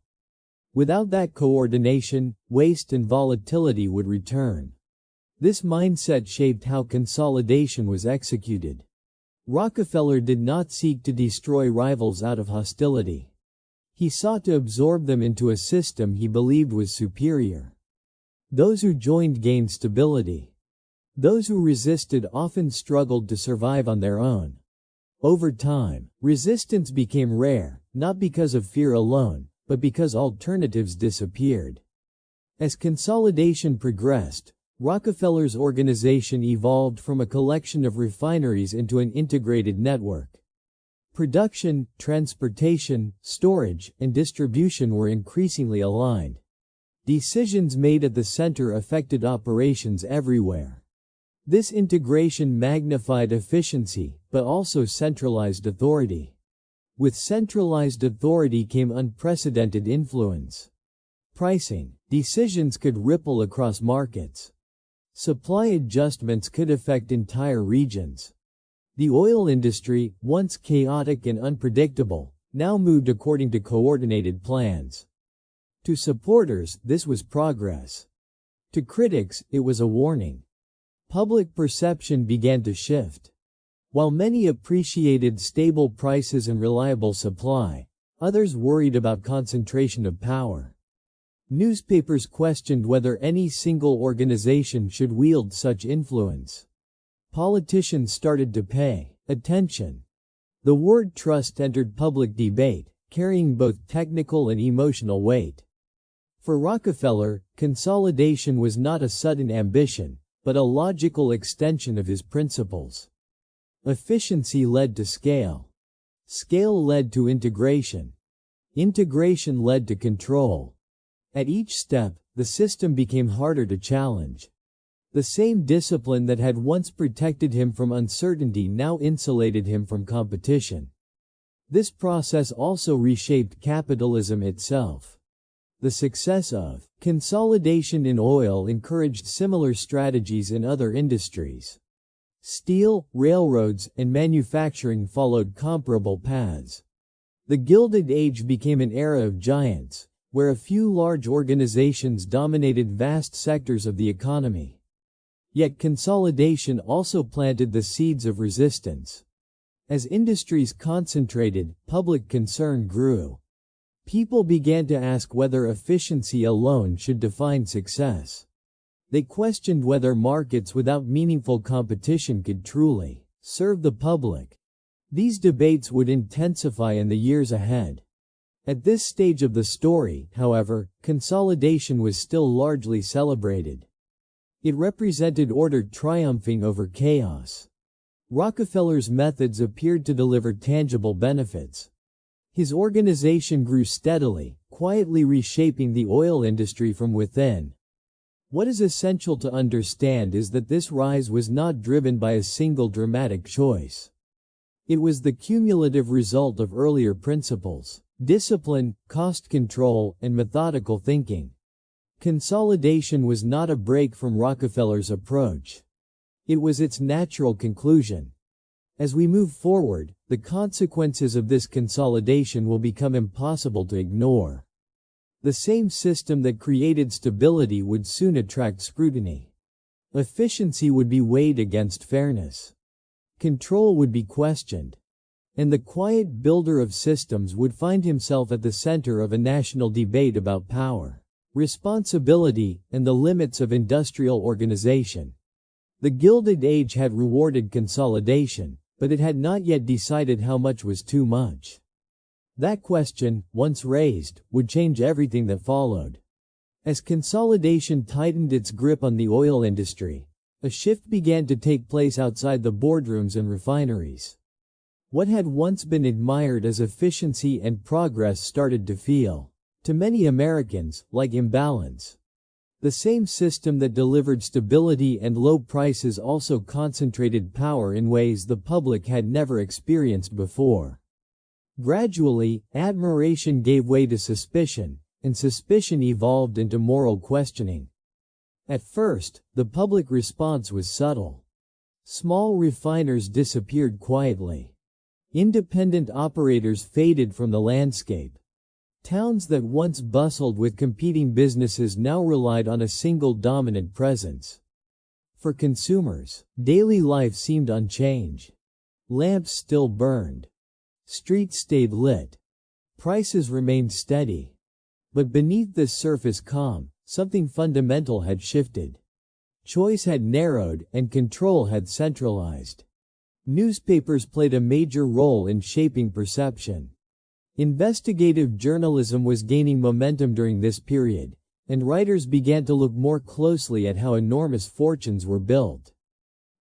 Without that coordination, waste and volatility would return. This mindset shaped how consolidation was executed. Rockefeller did not seek to destroy rivals out of hostility. He sought to absorb them into a system he believed was superior. Those who joined gained stability. Those who resisted often struggled to survive on their own. Over time, resistance became rare, not because of fear alone, but because alternatives disappeared. As consolidation progressed, Rockefeller's organization evolved from a collection of refineries into an integrated network. Production, transportation, storage, and distribution were increasingly aligned. Decisions made at the center affected operations everywhere. This integration magnified efficiency, but also centralized authority. With centralized authority came unprecedented influence. Pricing decisions could ripple across markets. Supply adjustments could affect entire regions. The oil industry, once chaotic and unpredictable, now moved according to coordinated plans. To supporters, this was progress. To critics, it was a warning. Public perception began to shift. While many appreciated stable prices and reliable supply, others worried about concentration of power. Newspapers questioned whether any single organization should wield such influence. Politicians started to pay attention. The word trust entered public debate, carrying both technical and emotional weight. For Rockefeller, consolidation was not a sudden ambition, but a logical extension of his principles. Efficiency led to scale. Scale led to integration. Integration led to control. At each step, the system became harder to challenge. The same discipline that had once protected him from uncertainty now insulated him from competition. This process also reshaped capitalism itself. The success of consolidation in oil encouraged similar strategies in other industries. Steel, railroads, and manufacturing followed comparable paths. The Gilded Age became an era of giants, where a few large organizations dominated vast sectors of the economy. Yet consolidation also planted the seeds of resistance. As industries concentrated, public concern grew. People began to ask whether efficiency alone should define success. They questioned whether markets without meaningful competition could truly serve the public. These debates would intensify in the years ahead. At this stage of the story, however, consolidation was still largely celebrated. It represented order triumphing over chaos. Rockefeller's methods appeared to deliver tangible benefits. His organization grew steadily, quietly reshaping the oil industry from within. What is essential to understand is that this rise was not driven by a single dramatic choice. It was the cumulative result of earlier principles: discipline, cost control, and methodical thinking. Consolidation was not a break from Rockefeller's approach. It was its natural conclusion. As we move forward, the consequences of this consolidation will become impossible to ignore. The same system that created stability would soon attract scrutiny. Efficiency would be weighed against fairness. Control would be questioned. And the quiet builder of systems would find himself at the center of a national debate about power, responsibility, and the limits of industrial organization. The Gilded Age had rewarded consolidation, but it had not yet decided how much was too much. That question, once raised, would change everything that followed. As consolidation tightened its grip on the oil industry, a shift began to take place outside the boardrooms and refineries. What had once been admired as efficiency and progress started to feel, to many Americans, like imbalance. The same system that delivered stability and low prices also concentrated power in ways the public had never experienced before. Gradually, admiration gave way to suspicion, and suspicion evolved into moral questioning. At first, the public response was subtle. Small refiners disappeared quietly. Independent operators faded from the landscape. Towns that once bustled with competing businesses now relied on a single dominant presence. For consumers, daily life seemed unchanged. Lamps still burned. Streets stayed lit. Prices remained steady. But beneath this surface calm, something fundamental had shifted. Choice had narrowed and control had centralized. Newspapers played a major role in shaping perception. Investigative journalism was gaining momentum during this period, and writers began to look more closely at how enormous fortunes were built.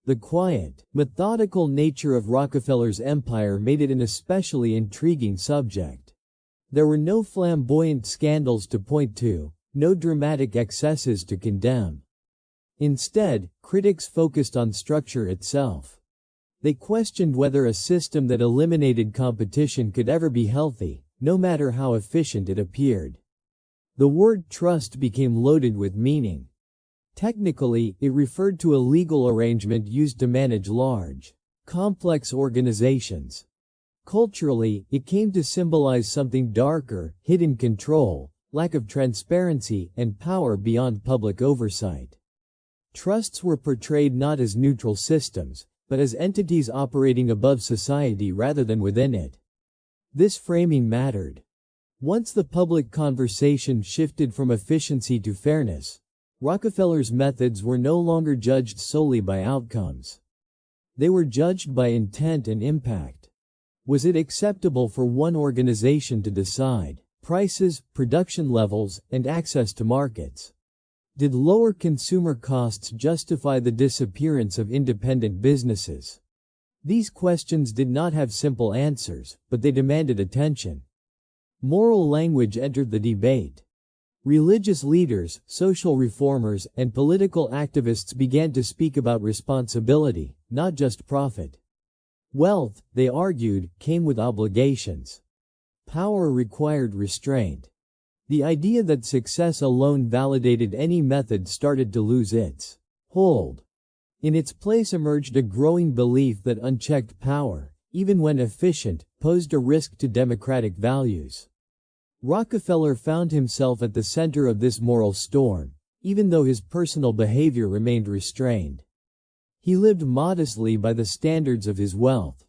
The quiet, methodical nature of Rockefeller's empire made it an especially intriguing subject. There were no flamboyant scandals to point to, no dramatic excesses to condemn. Instead, critics focused on structure itself. They questioned whether a system that eliminated competition could ever be healthy, no matter how efficient it appeared. The word trust became loaded with meaning. Technically, it referred to a legal arrangement used to manage large, complex organizations. Culturally, it came to symbolize something darker, hidden control, lack of transparency, and power beyond public oversight. Trusts were portrayed not as neutral systems, but as entities operating above society rather than within it. This framing mattered. Once the public conversation shifted from efficiency to fairness, Rockefeller's methods were no longer judged solely by outcomes. They were judged by intent and impact. Was it acceptable for one organization to decide prices, production levels, and access to markets? Did lower consumer costs justify the disappearance of independent businesses? These questions did not have simple answers, but they demanded attention. Moral language entered the debate. Religious leaders, social reformers, and political activists began to speak about responsibility, not just profit. Wealth, they argued, came with obligations. Power required restraint. The idea that success alone validated any method started to lose its hold. In its place emerged a growing belief that unchecked power, even when efficient, posed a risk to democratic values. Rockefeller found himself at the center of this moral storm, even though his personal behavior remained restrained. He lived modestly by the standards of his wealth.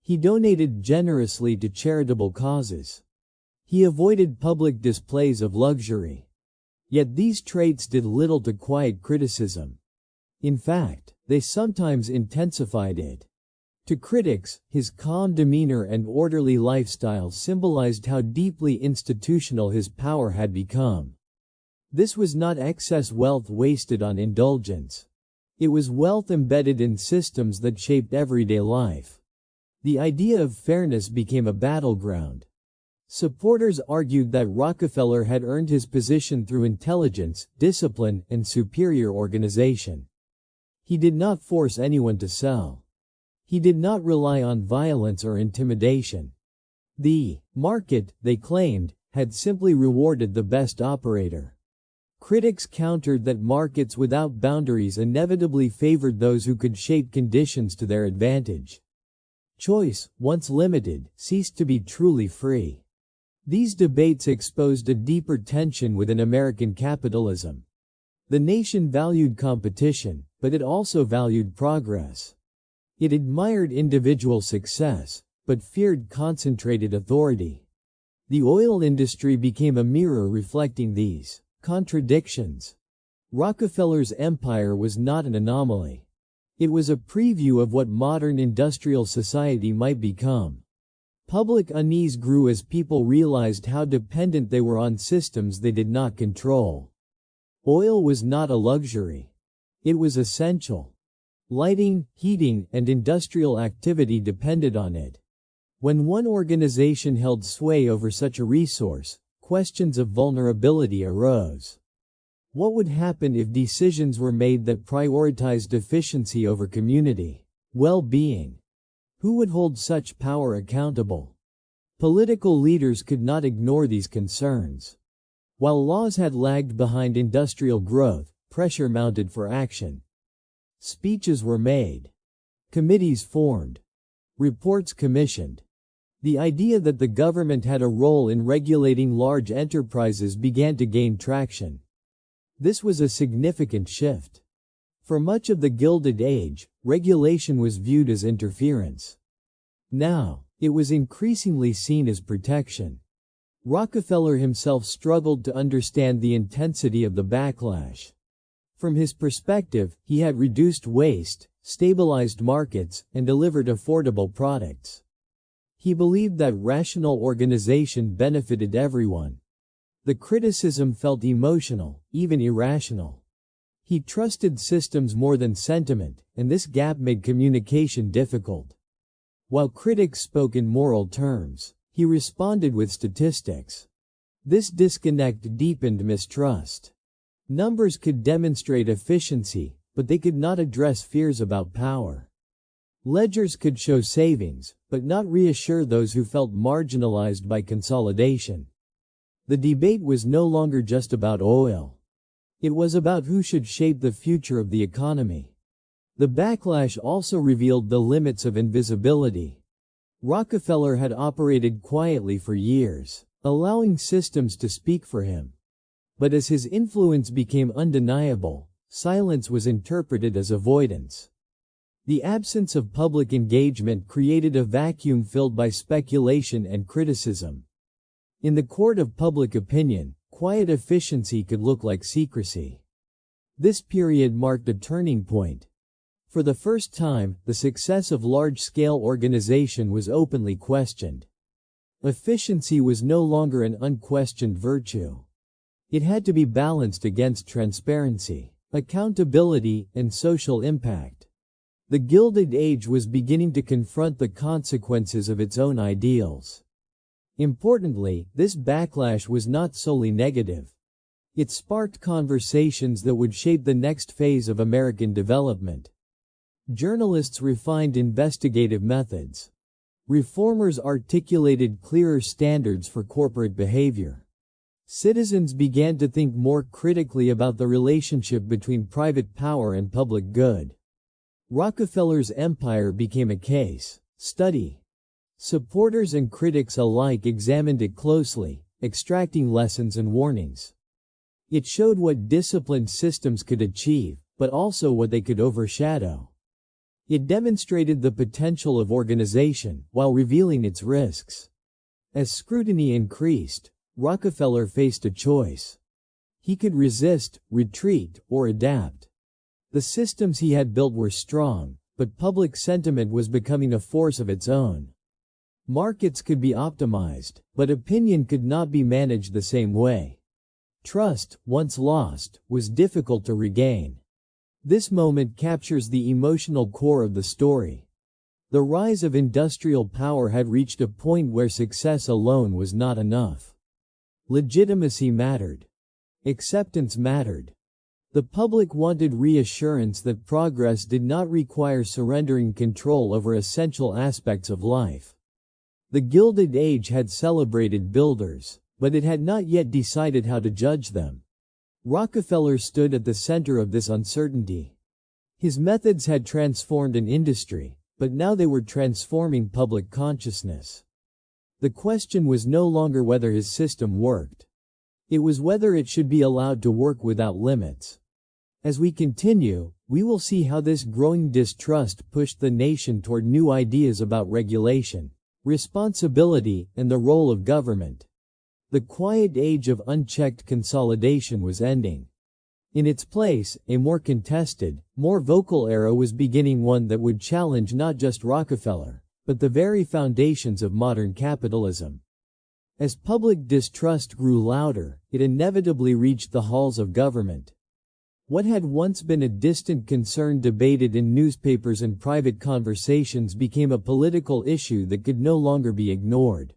He donated generously to charitable causes. He avoided public displays of luxury. Yet these traits did little to quiet criticism. In fact, they sometimes intensified it. To critics, his calm demeanor and orderly lifestyle symbolized how deeply institutional his power had become. This was not excess wealth wasted on indulgence. It was wealth embedded in systems that shaped everyday life. The idea of fairness became a battleground. Supporters argued that Rockefeller had earned his position through intelligence, discipline, and superior organization. He did not force anyone to sell. He did not rely on violence or intimidation. The market, they claimed, had simply rewarded the best operator. Critics countered that markets without boundaries inevitably favored those who could shape conditions to their advantage. Choice, once limited, ceased to be truly free. These debates exposed a deeper tension within American capitalism. The nation valued competition, but it also valued progress. It admired individual success, but feared concentrated authority. The oil industry became a mirror reflecting these contradictions. Rockefeller's empire was not an anomaly. It was a preview of what modern industrial society might become. Public unease grew as people realized how dependent they were on systems they did not control. Oil was not a luxury. It was essential. Lighting, heating, and industrial activity depended on it. When one organization held sway over such a resource, questions of vulnerability arose. What would happen if decisions were made that prioritized efficiency over community well-being? Who would hold such power accountable? Political leaders could not ignore these concerns. While laws had lagged behind industrial growth, pressure mounted for action. Speeches were made. Committees formed. Reports commissioned. The idea that the government had a role in regulating large enterprises began to gain traction. This was a significant shift. For much of the Gilded Age, regulation was viewed as interference. Now, it was increasingly seen as protection. Rockefeller himself struggled to understand the intensity of the backlash. From his perspective, he had reduced waste, stabilized markets, and delivered affordable products. He believed that rational organization benefited everyone. The criticism felt emotional, even irrational. He trusted systems more than sentiment, and this gap made communication difficult. While critics spoke in moral terms, he responded with statistics. This disconnect deepened mistrust. Numbers could demonstrate efficiency, but they could not address fears about power. Ledgers could show savings, but not reassure those who felt marginalized by consolidation. The debate was no longer just about oil. It was about who should shape the future of the economy. The backlash also revealed the limits of invisibility. Rockefeller had operated quietly for years, allowing systems to speak for him. But as his influence became undeniable, silence was interpreted as avoidance. The absence of public engagement created a vacuum filled by speculation and criticism. In the court of public opinion, quiet efficiency could look like secrecy. This period marked a turning point. For the first time, the success of large-scale organization was openly questioned. Efficiency was no longer an unquestioned virtue. It had to be balanced against transparency, accountability, and social impact. The Gilded Age was beginning to confront the consequences of its own ideals. Importantly, this backlash was not solely negative. It sparked conversations that would shape the next phase of American development. Journalists refined investigative methods. Reformers articulated clearer standards for corporate behavior. Citizens began to think more critically about the relationship between private power and public good. Rockefeller's empire became a case study. Supporters and critics alike examined it closely, extracting lessons and warnings. It showed what disciplined systems could achieve, but also what they could overshadow. It demonstrated the potential of organization, while revealing its risks. As scrutiny increased, Rockefeller faced a choice. He could resist, retreat, or adapt. The systems he had built were strong, but public sentiment was becoming a force of its own. Markets could be optimized, but opinion could not be managed the same way. Trust, once lost, was difficult to regain. This moment captures the emotional core of the story. The rise of industrial power had reached a point where success alone was not enough. Legitimacy mattered. Acceptance mattered. The public wanted reassurance that progress did not require surrendering control over essential aspects of life. The Gilded Age had celebrated builders, but it had not yet decided how to judge them. Rockefeller stood at the center of this uncertainty. His methods had transformed an industry, but now they were transforming public consciousness. The question was no longer whether his system worked. It was whether it should be allowed to work without limits. As we continue, we will see how this growing distrust pushed the nation toward new ideas about regulation, responsibility, and the role of government. The quiet age of unchecked consolidation was ending. In its place, a more contested, more vocal era was beginning, one that would challenge not just Rockefeller, but the very foundations of modern capitalism. As public distrust grew louder, it inevitably reached the halls of government. What had once been a distant concern debated in newspapers and private conversations became a political issue that could no longer be ignored.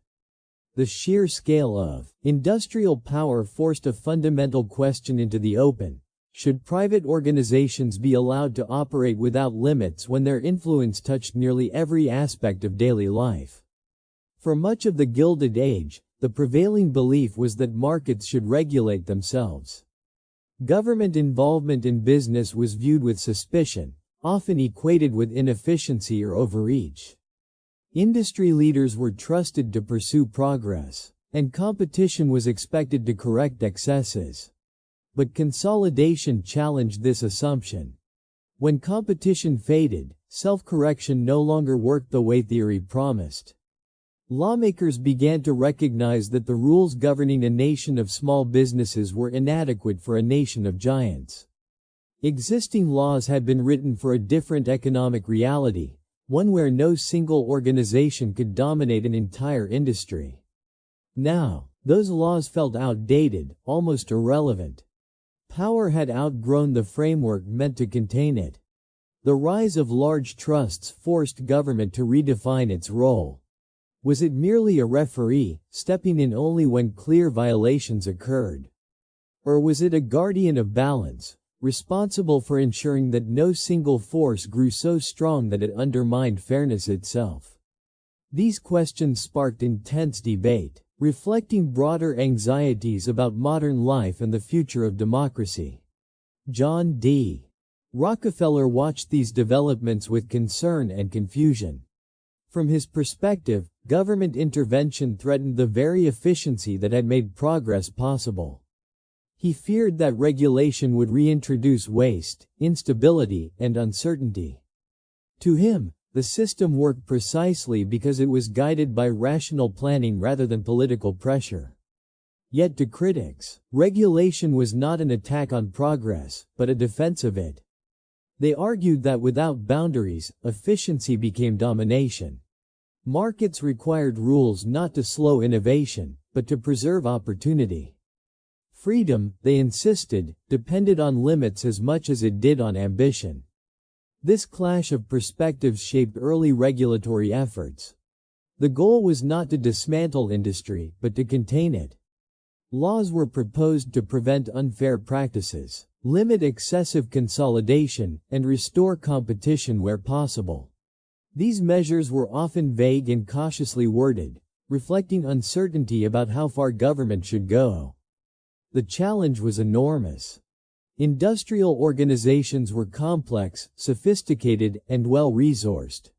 The sheer scale of industrial power forced a fundamental question into the open. Should private organizations be allowed to operate without limits when their influence touched nearly every aspect of daily life? For much of the Gilded Age, the prevailing belief was that markets should regulate themselves. Government involvement in business was viewed with suspicion, often equated with inefficiency or overreach. Industry leaders were trusted to pursue progress, and competition was expected to correct excesses. But consolidation challenged this assumption. When competition faded, self-correction no longer worked the way theory promised. Lawmakers began to recognize that the rules governing a nation of small businesses were inadequate for a nation of giants. Existing laws had been written for a different economic reality, one where no single organization could dominate an entire industry. Now, those laws felt outdated, almost irrelevant. Power had outgrown the framework meant to contain it. The rise of large trusts forced government to redefine its role. Was it merely a referee, stepping in only when clear violations occurred? Or was it a guardian of balance, responsible for ensuring that no single force grew so strong that it undermined fairness itself? These questions sparked intense debate, reflecting broader anxieties about modern life and the future of democracy. John D. Rockefeller watched these developments with concern and confusion. From his perspective, government intervention threatened the very efficiency that had made progress possible. He feared that regulation would reintroduce waste, instability, and uncertainty. To him, the system worked precisely because it was guided by rational planning rather than political pressure. Yet to critics, regulation was not an attack on progress, but a defense of it. They argued that without boundaries, efficiency became domination. Markets required rules not to slow innovation, but to preserve opportunity. Freedom, they insisted, depended on limits as much as it did on ambition. This clash of perspectives shaped early regulatory efforts. The goal was not to dismantle industry, but to contain it. Laws were proposed to prevent unfair practices, limit excessive consolidation, and restore competition where possible. These measures were often vague and cautiously worded, reflecting uncertainty about how far government should go. The challenge was enormous. Industrial organizations were complex, sophisticated, and well-resourced.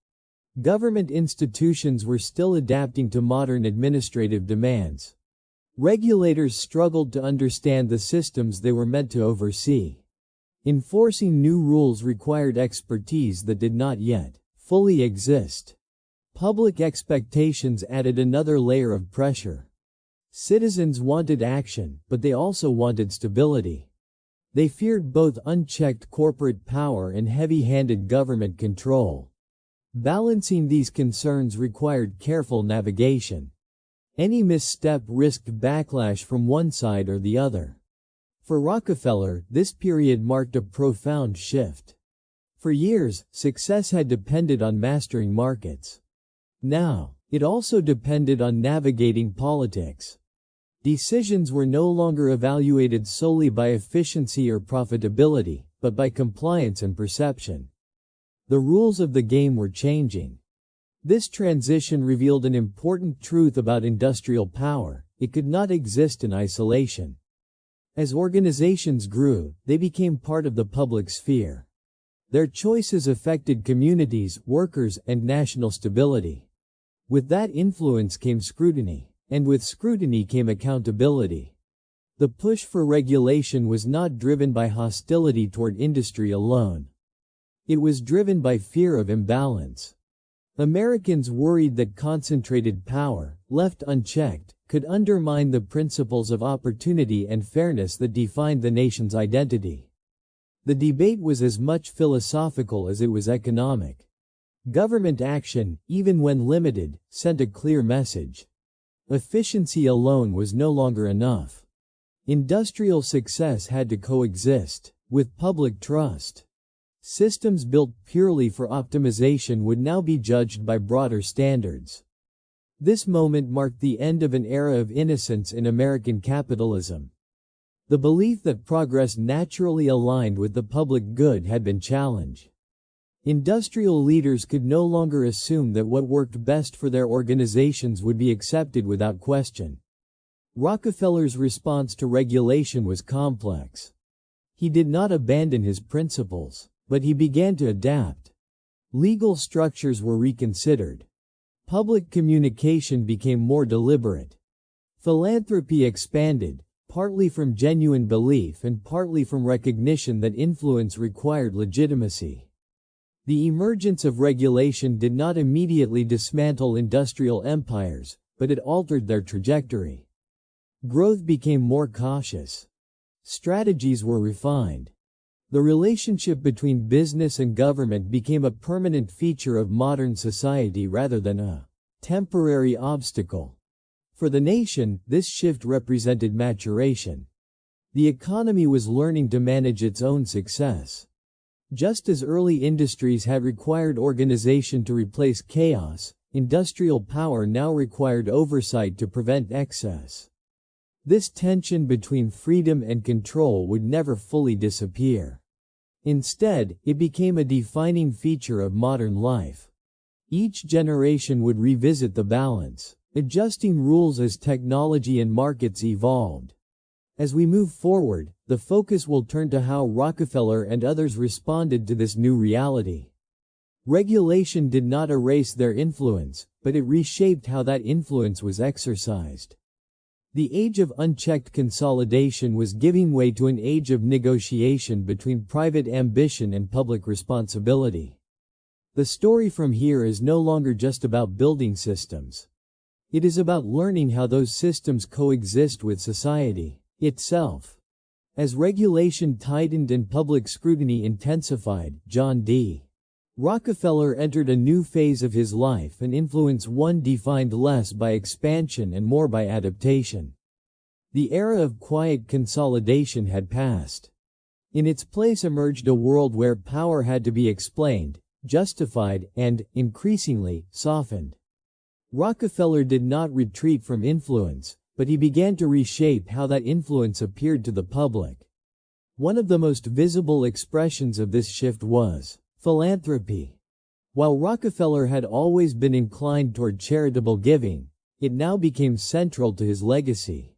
Government institutions were still adapting to modern administrative demands. Regulators struggled to understand the systems they were meant to oversee. Enforcing new rules required expertise that did not yet fully exist. Public expectations added another layer of pressure. Citizens wanted action, but they also wanted stability. They feared both unchecked corporate power and heavy-handed government control. Balancing these concerns required careful navigation. Any misstep risked backlash from one side or the other. For Rockefeller, this period marked a profound shift. For years, success had depended on mastering markets. Now, it also depended on navigating politics. Decisions were no longer evaluated solely by efficiency or profitability, but by compliance and perception. The rules of the game were changing. This transition revealed an important truth about industrial power: it could not exist in isolation. As organizations grew, they became part of the public sphere. Their choices affected communities, workers, and national stability. With that influence came scrutiny, and with scrutiny came accountability. The push for regulation was not driven by hostility toward industry alone. It was driven by fear of imbalance. Americans worried that concentrated power, left unchecked, could undermine the principles of opportunity and fairness that defined the nation's identity. The debate was as much philosophical as it was economic. Government action, even when limited, sent a clear message. Efficiency alone was no longer enough. Industrial success had to coexist with public trust. Systems built purely for optimization would now be judged by broader standards. This moment marked the end of an era of innocence in American capitalism. The belief that progress naturally aligned with the public good had been challenged. Industrial leaders could no longer assume that what worked best for their organizations would be accepted without question. Rockefeller's response to regulation was complex. He did not abandon his principles, but he began to adapt. Legal structures were reconsidered. Public communication became more deliberate. Philanthropy expanded, partly from genuine belief and partly from recognition that influence required legitimacy. The emergence of regulation did not immediately dismantle industrial empires, but it altered their trajectory. Growth became more cautious. Strategies were refined. The relationship between business and government became a permanent feature of modern society rather than a temporary obstacle. For the nation, this shift represented maturation. The economy was learning to manage its own success. Just as early industries had required organization to replace chaos, industrial power now required oversight to prevent excess. This tension between freedom and control would never fully disappear. Instead, it became a defining feature of modern life. Each generation would revisit the balance, adjusting rules as technology and markets evolved. As we move forward, the focus will turn to how Rockefeller and others responded to this new reality. Regulation did not erase their influence, but it reshaped how that influence was exercised. The age of unchecked consolidation was giving way to an age of negotiation between private ambition and public responsibility. The story from here is no longer just about building systems. It is about learning how those systems coexist with society itself. As regulation tightened and public scrutiny intensified, John D. Rockefeller entered a new phase of his life, an influence one defined less by expansion and more by adaptation. The era of quiet consolidation had passed. In its place emerged a world where power had to be explained, justified, and, increasingly, softened. Rockefeller did not retreat from influence, but he began to reshape how that influence appeared to the public. One of the most visible expressions of this shift was philanthropy. While Rockefeller had always been inclined toward charitable giving, it now became central to his legacy.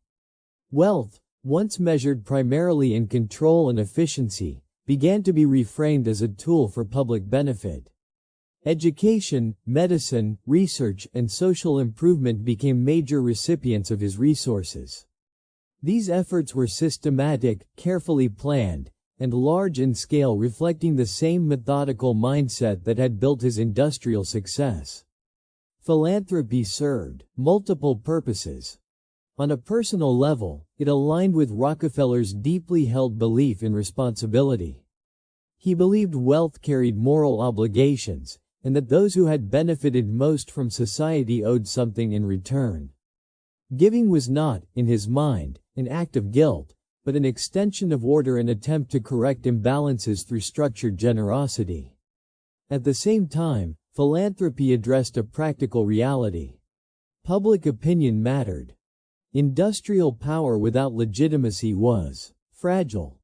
Wealth, once measured primarily in control and efficiency, began to be reframed as a tool for public benefit. Education, medicine, research, and social improvement became major recipients of his resources. These efforts were systematic, carefully planned, and large in scale, reflecting the same methodical mindset that had built his industrial success. Philanthropy served multiple purposes. On a personal level, it aligned with Rockefeller's deeply held belief in responsibility. He believed wealth carried moral obligations, and that those who had benefited most from society owed something in return. Giving was not, in his mind, an act of guilt, but an extension of order, an attempt to correct imbalances through structured generosity. At the same time, philanthropy addressed a practical reality. Public opinion mattered. Industrial power without legitimacy was fragile.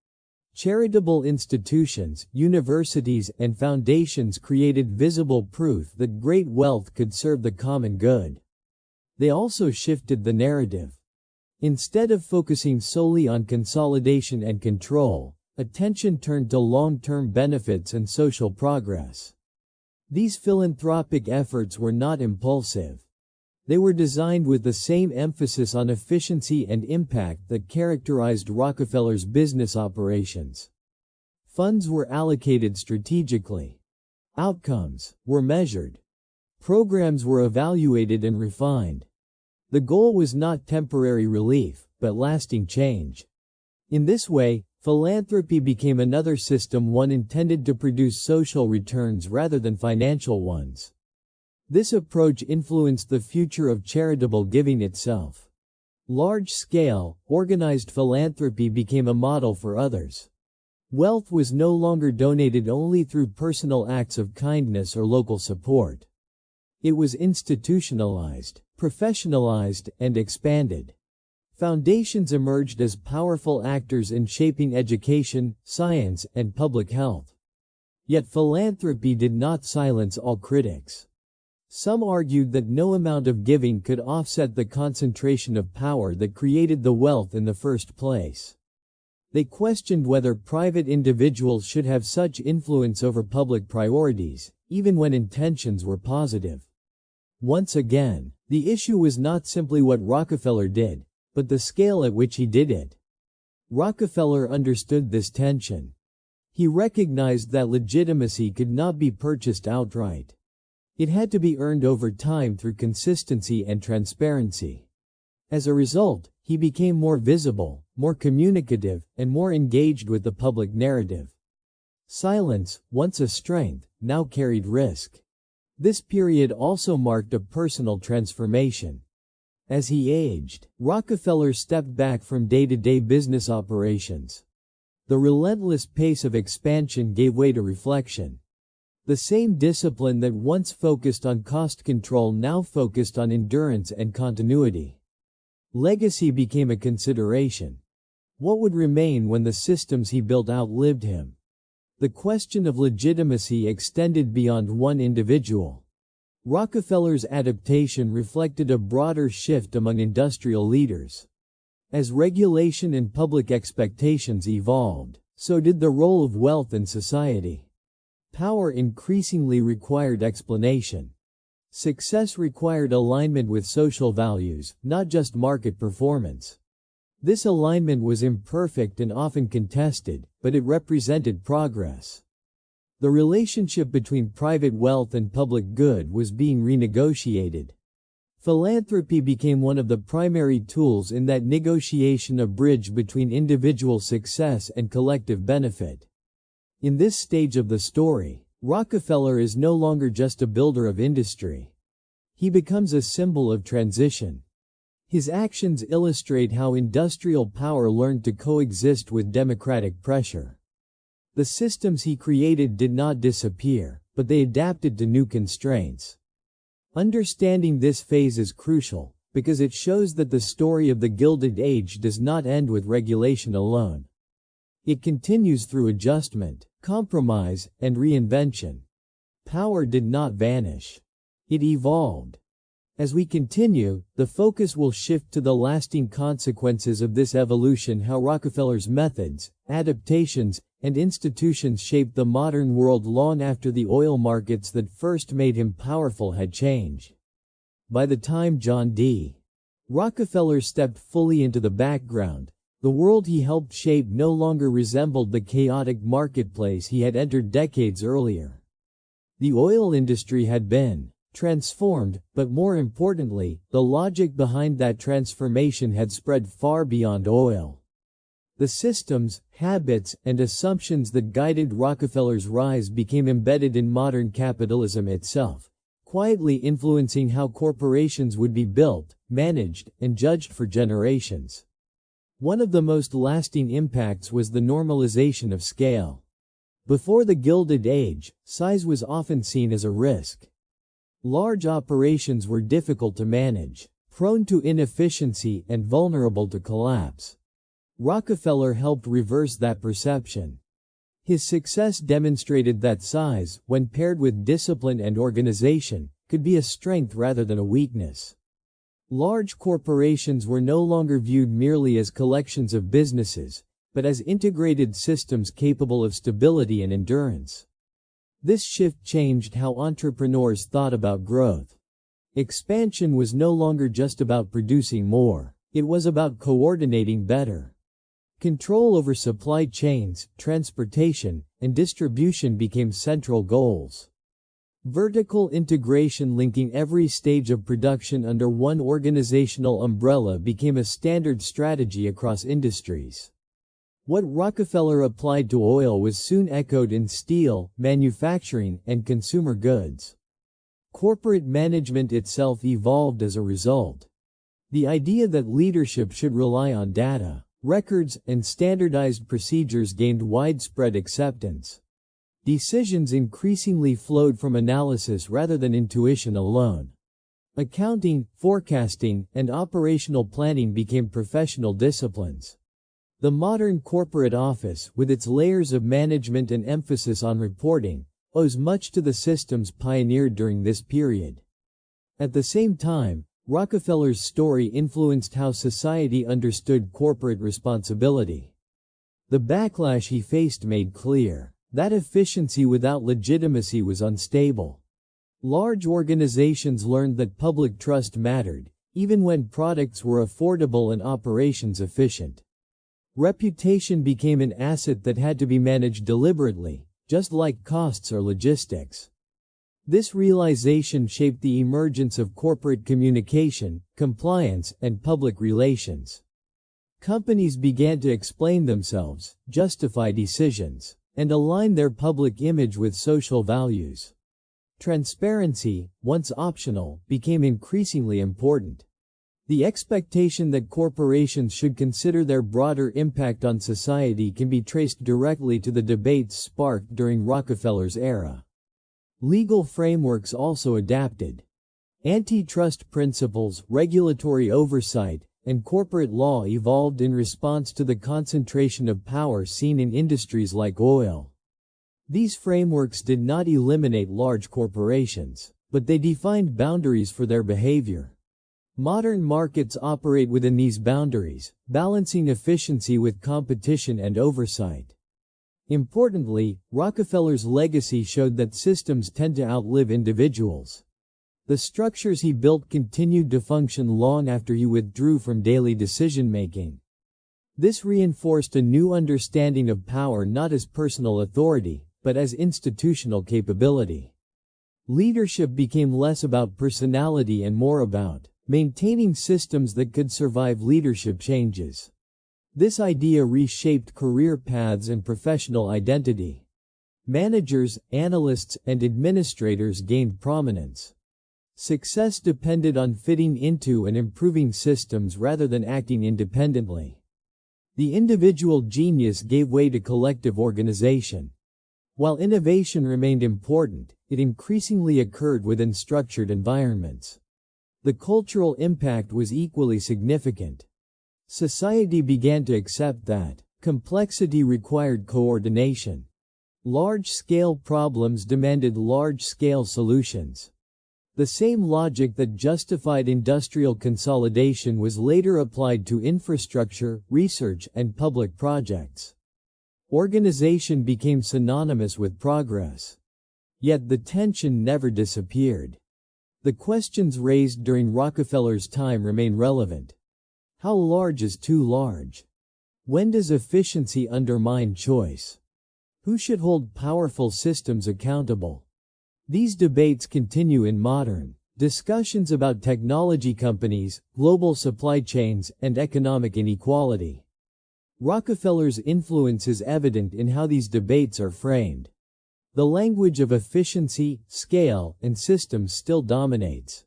Charitable institutions, universities, and foundations created visible proof that great wealth could serve the common good. They also shifted the narrative. Instead of focusing solely on consolidation and control, attention turned to long-term benefits and social progress. These philanthropic efforts were not impulsive. They were designed with the same emphasis on efficiency and impact that characterized Rockefeller's business operations. Funds were allocated strategically. Outcomes were measured. Programs were evaluated and refined. The goal was not temporary relief, but lasting change. In this way, philanthropy became another system, one intended to produce social returns rather than financial ones. This approach influenced the future of charitable giving itself. Large-scale, organized philanthropy became a model for others. Wealth was no longer donated only through personal acts of kindness or local support. It was institutionalized, professionalized, and expanded. Foundations emerged as powerful actors in shaping education, science, and public health. Yet philanthropy did not silence all critics. Some argued that no amount of giving could offset the concentration of power that created the wealth in the first place. They questioned whether private individuals should have such influence over public priorities, even when intentions were positive. Once again, the issue was not simply what Rockefeller did, but the scale at which he did it. Rockefeller understood this tension. He recognized that legitimacy could not be purchased outright. It had to be earned over time through consistency and transparency. As a result, he became more visible, more communicative, and more engaged with the public narrative. Silence, once a strength, now carried risk. This period also marked a personal transformation. As he aged, Rockefeller stepped back from day-to-day business operations. The relentless pace of expansion gave way to reflection. The same discipline that once focused on cost control now focused on endurance and continuity. Legacy became a consideration. What would remain when the systems he built outlived him? The question of legitimacy extended beyond one individual. Rockefeller's adaptation reflected a broader shift among industrial leaders. As regulation and public expectations evolved, so did the role of wealth in society. Power increasingly required explanation. Success required alignment with social values, not just market performance. This alignment was imperfect and often contested, but it represented progress. The relationship between private wealth and public good was being renegotiated. Philanthropy became one of the primary tools in that negotiation, a bridge between individual success and collective benefit. In this stage of the story, Rockefeller is no longer just a builder of industry. He becomes a symbol of transition. His actions illustrate how industrial power learned to coexist with democratic pressure. The systems he created did not disappear, but they adapted to new constraints. Understanding this phase is crucial, because it shows that the story of the Gilded Age does not end with regulation alone. It continues through adjustment, compromise, and reinvention. Power did not vanish. It evolved. As we continue, the focus will shift to the lasting consequences of this evolution, how Rockefeller's methods, adaptations, and institutions shaped the modern world long after the oil markets that first made him powerful had changed. By the time John D. Rockefeller stepped fully into the background, the world he helped shape no longer resembled the chaotic marketplace he had entered decades earlier. The oil industry had been transformed, but more importantly, the logic behind that transformation had spread far beyond oil. The systems, habits, and assumptions that guided Rockefeller's rise became embedded in modern capitalism itself, quietly influencing how corporations would be built, managed, and judged for generations. One of the most lasting impacts was the normalization of scale. Before the Gilded Age, size was often seen as a risk. Large operations were difficult to manage, prone to inefficiency, and vulnerable to collapse. Rockefeller helped reverse that perception. His success demonstrated that size, when paired with discipline and organization, could be a strength rather than a weakness. Large corporations were no longer viewed merely as collections of businesses, but as integrated systems capable of stability and endurance. This shift changed how entrepreneurs thought about growth. Expansion was no longer just about producing more, it was about coordinating better. Control over supply chains, transportation, and distribution became central goals. Vertical integration, linking every stage of production under one organizational umbrella, became a standard strategy across industries. What Rockefeller applied to oil was soon echoed in steel, manufacturing, and consumer goods. Corporate management itself evolved as a result. The idea that leadership should rely on data, records, and standardized procedures gained widespread acceptance. Decisions increasingly flowed from analysis rather than intuition alone. Accounting, forecasting, and operational planning became professional disciplines. The modern corporate office, with its layers of management and emphasis on reporting, owes much to the systems pioneered during this period. At the same time, Rockefeller's story influenced how society understood corporate responsibility. The backlash he faced made clear that efficiency without legitimacy was unstable. Large organizations learned that public trust mattered, even when products were affordable and operations efficient. Reputation became an asset that had to be managed deliberately, just like costs or logistics. This realization shaped the emergence of corporate communication, compliance, and public relations. Companies began to explain themselves, justify decisions, and align their public image with social values. Transparency, once optional, became increasingly important. The expectation that corporations should consider their broader impact on society can be traced directly to the debates sparked during Rockefeller's era. Legal frameworks also adapted. Antitrust principles, regulatory oversight, and corporate law evolved in response to the concentration of power seen in industries like oil. These frameworks did not eliminate large corporations, but they defined boundaries for their behavior. Modern markets operate within these boundaries, balancing efficiency with competition and oversight. Importantly, Rockefeller's legacy showed that systems tend to outlive individuals. The structures he built continued to function long after he withdrew from daily decision-making. This reinforced a new understanding of power not as personal authority, but as institutional capability. Leadership became less about personality and more about maintaining systems that could survive leadership changes. This idea reshaped career paths and professional identity. Managers, analysts, and administrators gained prominence. Success depended on fitting into and improving systems rather than acting independently. The individual genius gave way to collective organization. While innovation remained important, it increasingly occurred within structured environments. The cultural impact was equally significant. Society began to accept that complexity required coordination. Large-scale problems demanded large-scale solutions. The same logic that justified industrial consolidation was later applied to infrastructure, research, and public projects. Organization became synonymous with progress. Yet the tension never disappeared. The questions raised during Rockefeller's time remain relevant. How large is too large? When does efficiency undermine choice? Who should hold powerful systems accountable? These debates continue in modern discussions about technology companies, global supply chains, and economic inequality. Rockefeller's influence is evident in how these debates are framed. The language of efficiency, scale, and systems still dominates.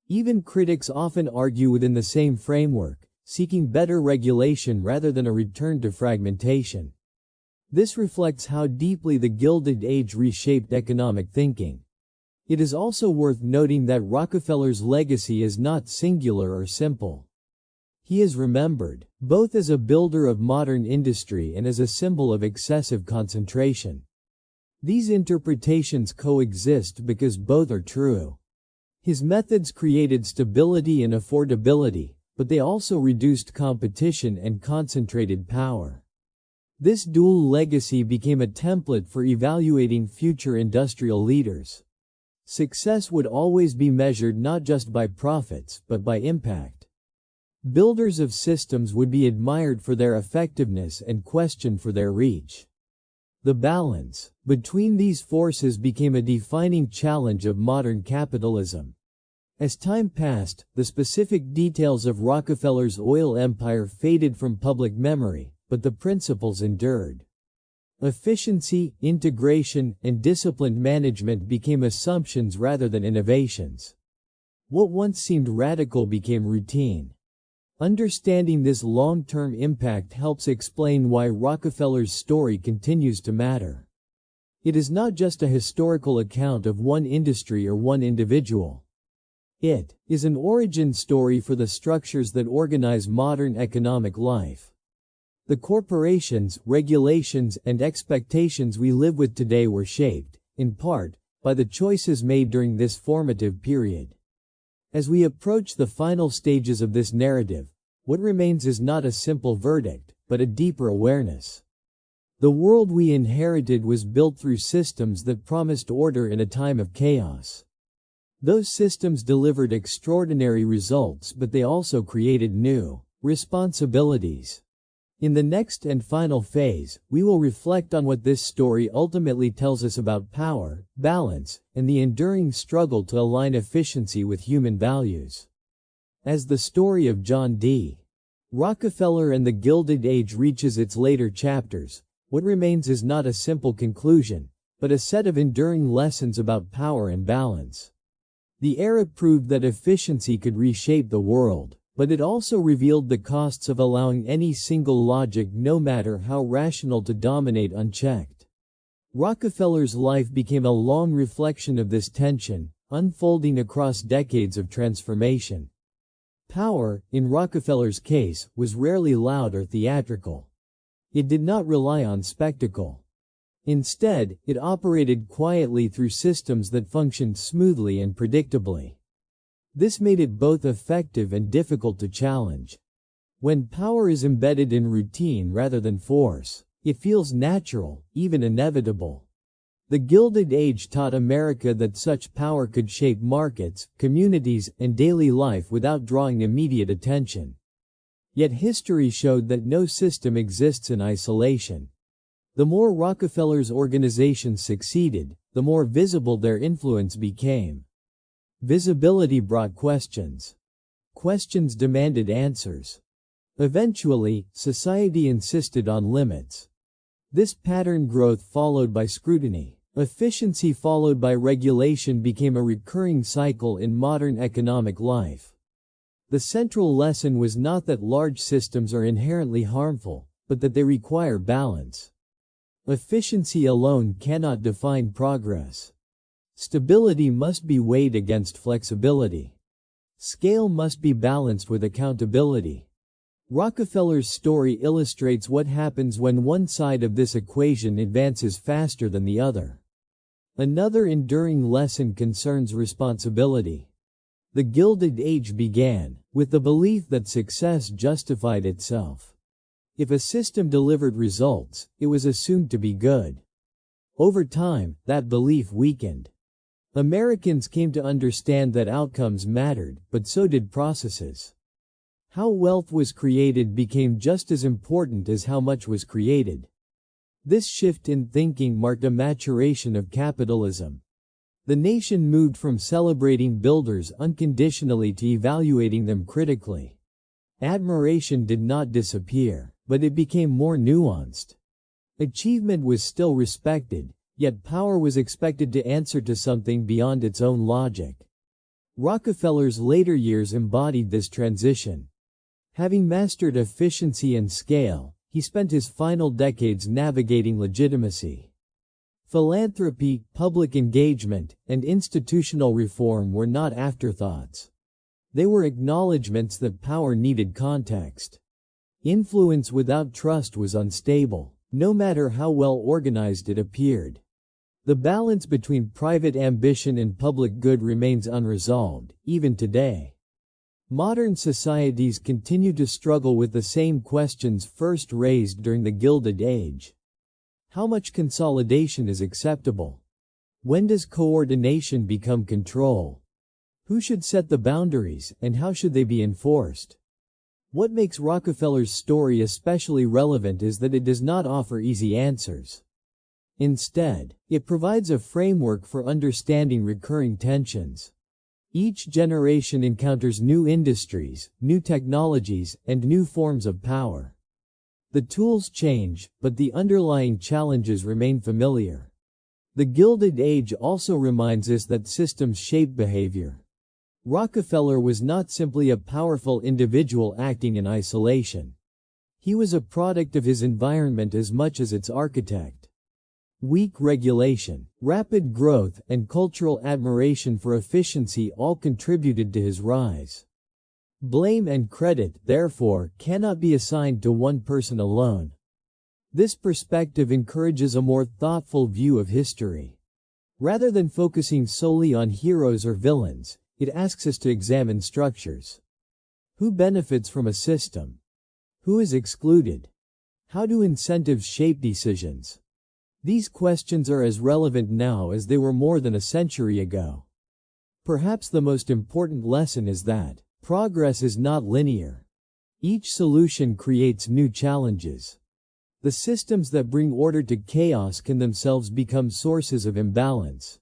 Even critics often argue within the same framework, seeking better regulation rather than a return to fragmentation. This reflects how deeply the Gilded Age reshaped economic thinking. It is also worth noting that Rockefeller's legacy is not singular or simple. He is remembered, both as a builder of modern industry and as a symbol of excessive concentration. These interpretations coexist because both are true. His methods created stability and affordability, but they also reduced competition and concentrated power. This dual legacy became a template for evaluating future industrial leaders. Success would always be measured not just by profits, but by impact. Builders of systems would be admired for their effectiveness and questioned for their reach. The balance between these forces became a defining challenge of modern capitalism. As time passed, the specific details of Rockefeller's oil empire faded from public memory, but the principles endured. Efficiency, integration, and disciplined management became assumptions rather than innovations. What once seemed radical became routine. Understanding this long-term impact helps explain why Rockefeller's story continues to matter. It is not just a historical account of one industry or one individual. It is an origin story for the structures that organize modern economic life. The corporations, regulations, and expectations we live with today were shaped, in part, by the choices made during this formative period. As we approach the final stages of this narrative, what remains is not a simple verdict, but a deeper awareness. The world we inherited was built through systems that promised order in a time of chaos. Those systems delivered extraordinary results, but they also created new responsibilities. In the next and final phase, we will reflect on what this story ultimately tells us about power, balance, and the enduring struggle to align efficiency with human values. As the story of John D. Rockefeller and the Gilded Age reaches its later chapters, what remains is not a simple conclusion, but a set of enduring lessons about power and balance. The era proved that efficiency could reshape the world, but it also revealed the costs of allowing any single logic, no matter how rational, to dominate unchecked. Rockefeller's life became a long reflection of this tension, unfolding across decades of transformation. Power, in Rockefeller's case, was rarely loud or theatrical. It did not rely on spectacle. Instead, it operated quietly through systems that functioned smoothly and predictably. This made it both effective and difficult to challenge. When power is embedded in routine rather than force, it feels natural, even inevitable. The Gilded Age taught America that such power could shape markets, communities, and daily life without drawing immediate attention. Yet history showed that no system exists in isolation. The more Rockefeller's organizations succeeded, the more visible their influence became. Visibility brought questions. Questions demanded answers. Eventually, society insisted on limits. This pattern, growth followed by scrutiny, efficiency followed by regulation, became a recurring cycle in modern economic life. The central lesson was not that large systems are inherently harmful, but that they require balance. Efficiency alone cannot define progress. Stability must be weighed against flexibility. Scale must be balanced with accountability. Rockefeller's story illustrates what happens when one side of this equation advances faster than the other. Another enduring lesson concerns responsibility. The Gilded Age began with the belief that success justified itself. If a system delivered results, it was assumed to be good. Over time, that belief weakened. Americans came to understand that outcomes mattered, but so did processes. How wealth was created became just as important as how much was created. This shift in thinking marked a maturation of capitalism. The nation moved from celebrating builders unconditionally to evaluating them critically. Admiration did not disappear, but it became more nuanced. Achievement was still respected, yet power was expected to answer to something beyond its own logic. Rockefeller's later years embodied this transition. Having mastered efficiency and scale, he spent his final decades navigating legitimacy. Philanthropy, public engagement, and institutional reform were not afterthoughts. They were acknowledgments that power needed context. Influence without trust was unstable, no matter how well organized it appeared. The balance between private ambition and public good remains unresolved, even today. Modern societies continue to struggle with the same questions first raised during the Gilded Age. How much consolidation is acceptable? When does coordination become control? Who should set the boundaries, and how should they be enforced? What makes Rockefeller's story especially relevant is that it does not offer easy answers. Instead, it provides a framework for understanding recurring tensions. Each generation encounters new industries, new technologies, and new forms of power. The tools change, but the underlying challenges remain familiar. The Gilded Age also reminds us that systems shape behavior. Rockefeller was not simply a powerful individual acting in isolation. He was a product of his environment as much as its architect. Weak regulation, rapid growth, and cultural admiration for efficiency all contributed to his rise. Blame and credit, therefore, cannot be assigned to one person alone. This perspective encourages a more thoughtful view of history. Rather than focusing solely on heroes or villains, it asks us to examine structures. Who benefits from a system? Who is excluded? How do incentives shape decisions? These questions are as relevant now as they were more than a century ago. Perhaps the most important lesson is that progress is not linear. Each solution creates new challenges. The systems that bring order to chaos can themselves become sources of imbalance.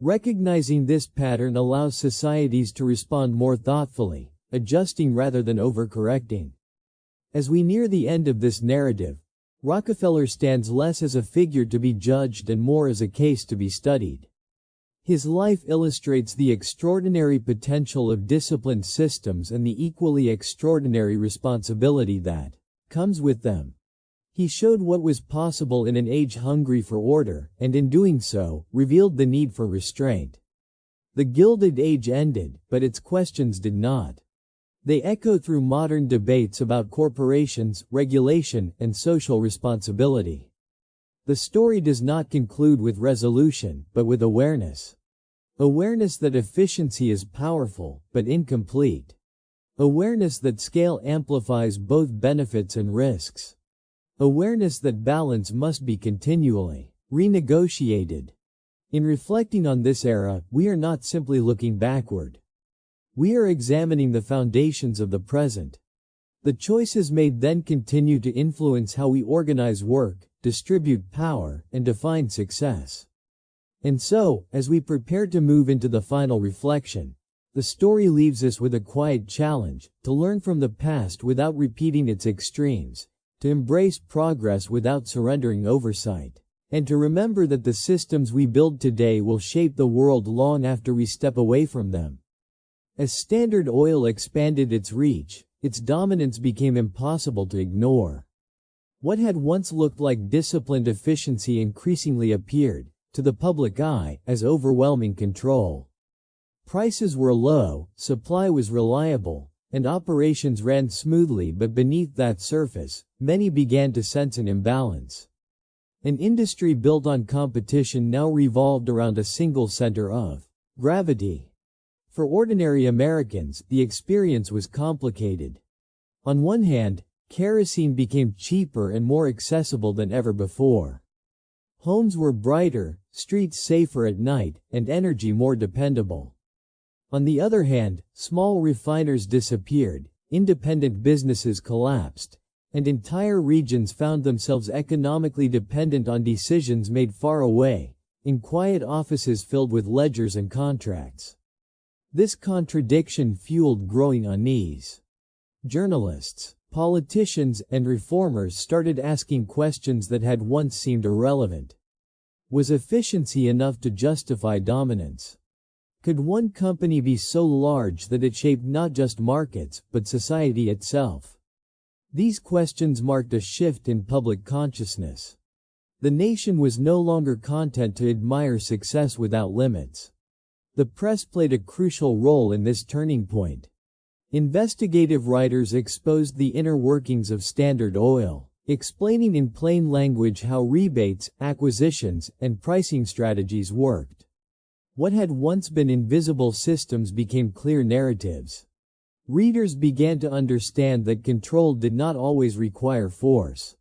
Recognizing this pattern allows societies to respond more thoughtfully, adjusting rather than overcorrecting. As we near the end of this narrative, Rockefeller stands less as a figure to be judged and more as a case to be studied. His life illustrates the extraordinary potential of disciplined systems and the equally extraordinary responsibility that comes with them. He showed what was possible in an age hungry for order, and in doing so, revealed the need for restraint. The Gilded Age ended, but its questions did not. They echo through modern debates about corporations, regulation, and social responsibility. The story does not conclude with resolution, but with awareness. Awareness that efficiency is powerful, but incomplete. Awareness that scale amplifies both benefits and risks. Awareness that balance must be continually renegotiated. In reflecting on this era, we are not simply looking backward. We are examining the foundations of the present. The choices made then continue to influence how we organize work, distribute power, and define success. And so, as we prepare to move into the final reflection, the story leaves us with a quiet challenge, to learn from the past without repeating its extremes, to embrace progress without surrendering oversight, and to remember that the systems we build today will shape the world long after we step away from them. As Standard Oil expanded its reach, its dominance became impossible to ignore. What had once looked like disciplined efficiency increasingly appeared, to the public eye, as overwhelming control. Prices were low, supply was reliable, and operations ran smoothly, but beneath that surface, many began to sense an imbalance. An industry built on competition now revolved around a single center of gravity. For ordinary Americans, the experience was complicated. On one hand, kerosene became cheaper and more accessible than ever before. Homes were brighter, streets safer at night, and energy more dependable. On the other hand, small refiners disappeared, independent businesses collapsed, and entire regions found themselves economically dependent on decisions made far away, in quiet offices filled with ledgers and contracts. This contradiction fueled growing unease. Journalists, politicians, and reformers started asking questions that had once seemed irrelevant. Was efficiency enough to justify dominance? Could one company be so large that it shaped not just markets, but society itself? These questions marked a shift in public consciousness. The nation was no longer content to admire success without limits. The press played a crucial role in this turning point. Investigative writers exposed the inner workings of Standard Oil, explaining in plain language how rebates, acquisitions, and pricing strategies worked. What had once been invisible systems became clear narratives. Readers began to understand that control did not always require force.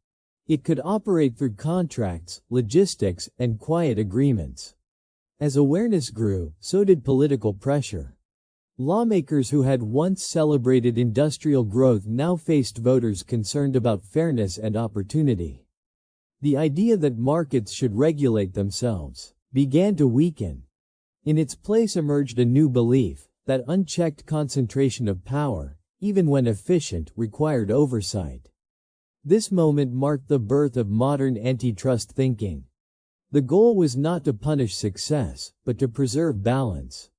It could operate through contracts, logistics, and quiet agreements. As awareness grew, so did political pressure. Lawmakers who had once celebrated industrial growth now faced voters concerned about fairness and opportunity. The idea that markets should regulate themselves began to weaken. In its place emerged a new belief, that unchecked concentration of power, even when efficient, required oversight. This moment marked the birth of modern antitrust thinking. The goal was not to punish success, but to preserve balance.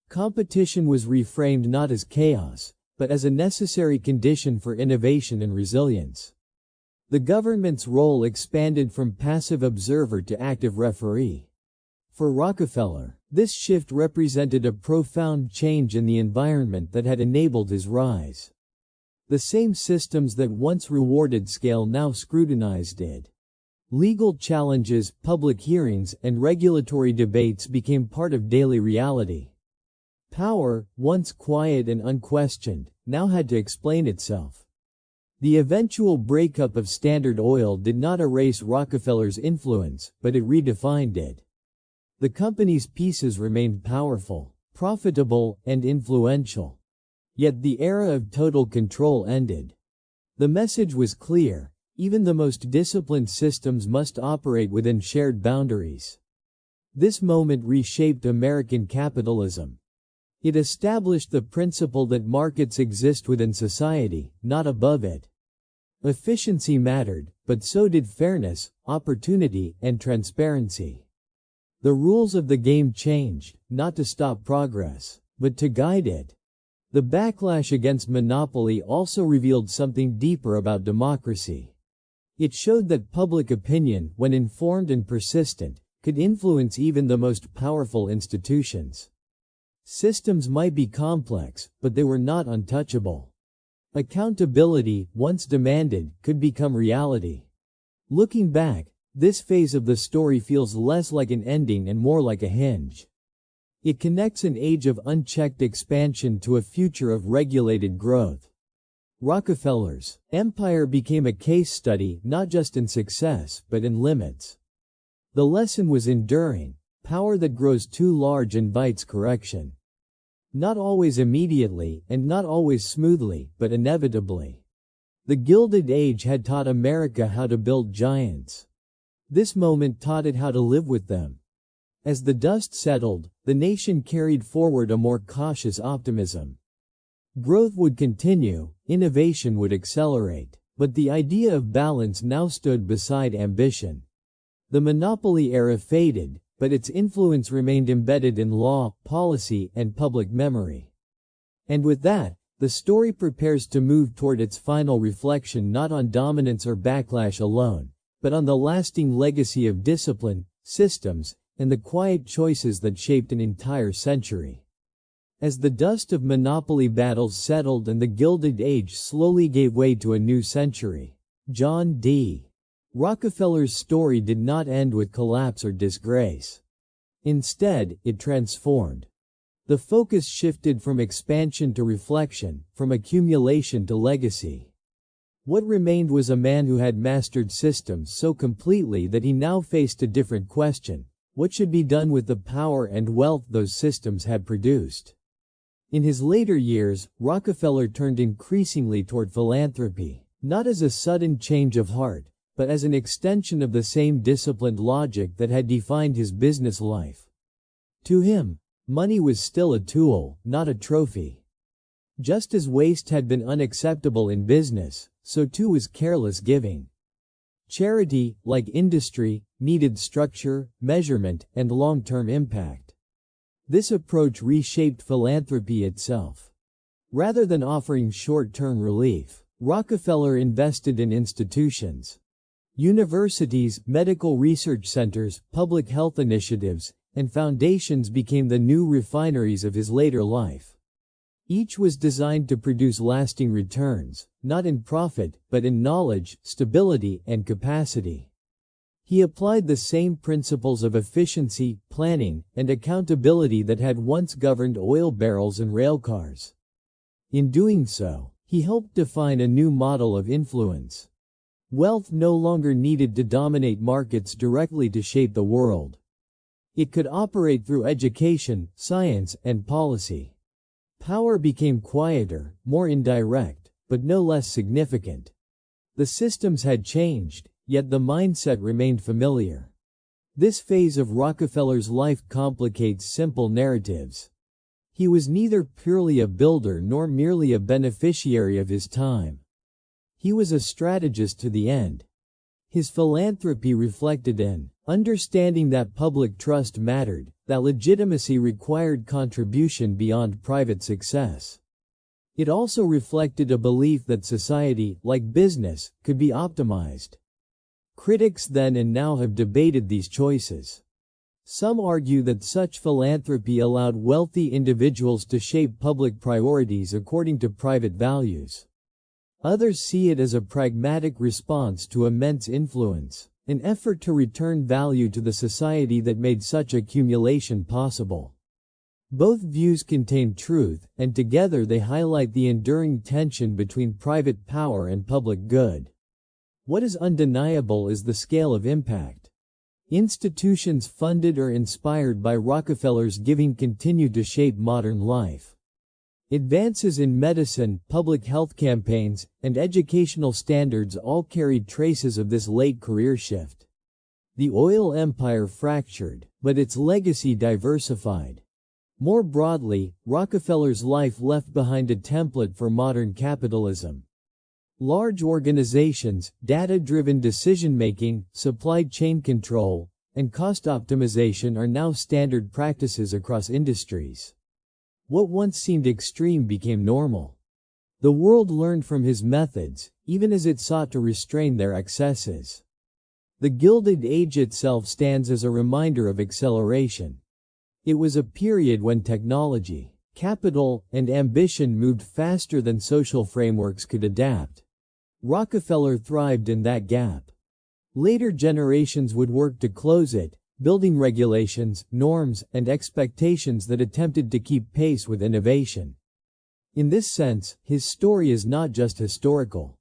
Competition was reframed not as chaos, but as a necessary condition for innovation and resilience. The government's role expanded from passive observer to active referee. For Rockefeller, this shift represented a profound change in the environment that had enabled his rise. The same systems that once rewarded scale now scrutinized it. Legal challenges, public hearings, and regulatory debates became part of daily reality. Power, once quiet and unquestioned, now had to explain itself. The eventual breakup of Standard Oil did not erase Rockefeller's influence, but it redefined it. The company's pieces remained powerful, profitable, and influential. Yet the era of total control ended. The message was clear: even the most disciplined systems must operate within shared boundaries. This moment reshaped American capitalism. It established the principle that markets exist within society, not above it. Efficiency mattered, but so did fairness, opportunity, and transparency. The rules of the game changed, not to stop progress, but to guide it. The backlash against monopoly also revealed something deeper about democracy. It showed that public opinion, when informed and persistent, could influence even the most powerful institutions. Systems might be complex, but they were not untouchable. Accountability, once demanded, could become reality. Looking back, this phase of the story feels less like an ending and more like a hinge. It connects an age of unchecked expansion to a future of regulated growth. Rockefeller's empire became a case study not just in success, but in limits. The lesson was enduring: power that grows too large invites correction. Not always immediately, and not always smoothly, but inevitably. The Gilded Age had taught America how to build giants. This moment taught it how to live with them. As the dust settled, the nation carried forward a more cautious optimism. Growth would continue, innovation would accelerate, but the idea of balance now stood beside ambition. The monopoly era faded, but its influence remained embedded in law, policy, and public memory. And with that, the story prepares to move toward its final reflection, not on dominance or backlash alone, but on the lasting legacy of discipline, systems, and the quiet choices that shaped an entire century. As the dust of monopoly battles settled and the Gilded Age slowly gave way to a new century, John D. Rockefeller's story did not end with collapse or disgrace. Instead, it transformed. The focus shifted from expansion to reflection, from accumulation to legacy. What remained was a man who had mastered systems so completely that he now faced a different question: what should be done with the power and wealth those systems had produced? In his later years, Rockefeller turned increasingly toward philanthropy, not as a sudden change of heart, but as an extension of the same disciplined logic that had defined his business life. To him, money was still a tool, not a trophy. Just as waste had been unacceptable in business, so too was careless giving. Charity, like industry, needed structure, measurement, and long-term impact. This approach reshaped philanthropy itself. Rather than offering short-term relief, Rockefeller invested in institutions. Universities, medical research centers, public health initiatives, and foundations became the new refineries of his later life. Each was designed to produce lasting returns, not in profit, but in knowledge, stability, and capacity. He applied the same principles of efficiency, planning, and accountability that had once governed oil barrels and railcars. In doing so, he helped define a new model of influence. Wealth no longer needed to dominate markets directly to shape the world. It could operate through education, science, and policy. Power became quieter, more indirect, but no less significant. The systems had changed, yet the mindset remained familiar. This phase of Rockefeller's life complicates simple narratives. He was neither purely a builder nor merely a beneficiary of his time. He was a strategist to the end. His philanthropy reflected an understanding that public trust mattered, that legitimacy required contribution beyond private success. It also reflected a belief that society, like business, could be optimized. Critics then and now have debated these choices. Some argue that such philanthropy allowed wealthy individuals to shape public priorities according to private values. Others see it as a pragmatic response to immense influence, an effort to return value to the society that made such accumulation possible. Both views contain truth, and together they highlight the enduring tension between private power and public good. What is undeniable is the scale of impact. Institutions funded or inspired by Rockefeller's giving continue to shape modern life. Advances in medicine, public health campaigns, and educational standards all carried traces of this late career shift. The oil empire fractured, but its legacy diversified. More broadly, Rockefeller's life left behind a template for modern capitalism. Large organizations, data-driven decision-making, supply chain control, and cost optimization are now standard practices across industries. What once seemed extreme became normal. The world learned from his methods, even as it sought to restrain their excesses. The Gilded Age itself stands as a reminder of acceleration. It was a period when technology, capital, and ambition moved faster than social frameworks could adapt. Rockefeller thrived in that gap. Later generations would work to close it, building regulations, norms, and expectations that attempted to keep pace with innovation. In this sense, his story is not just historical.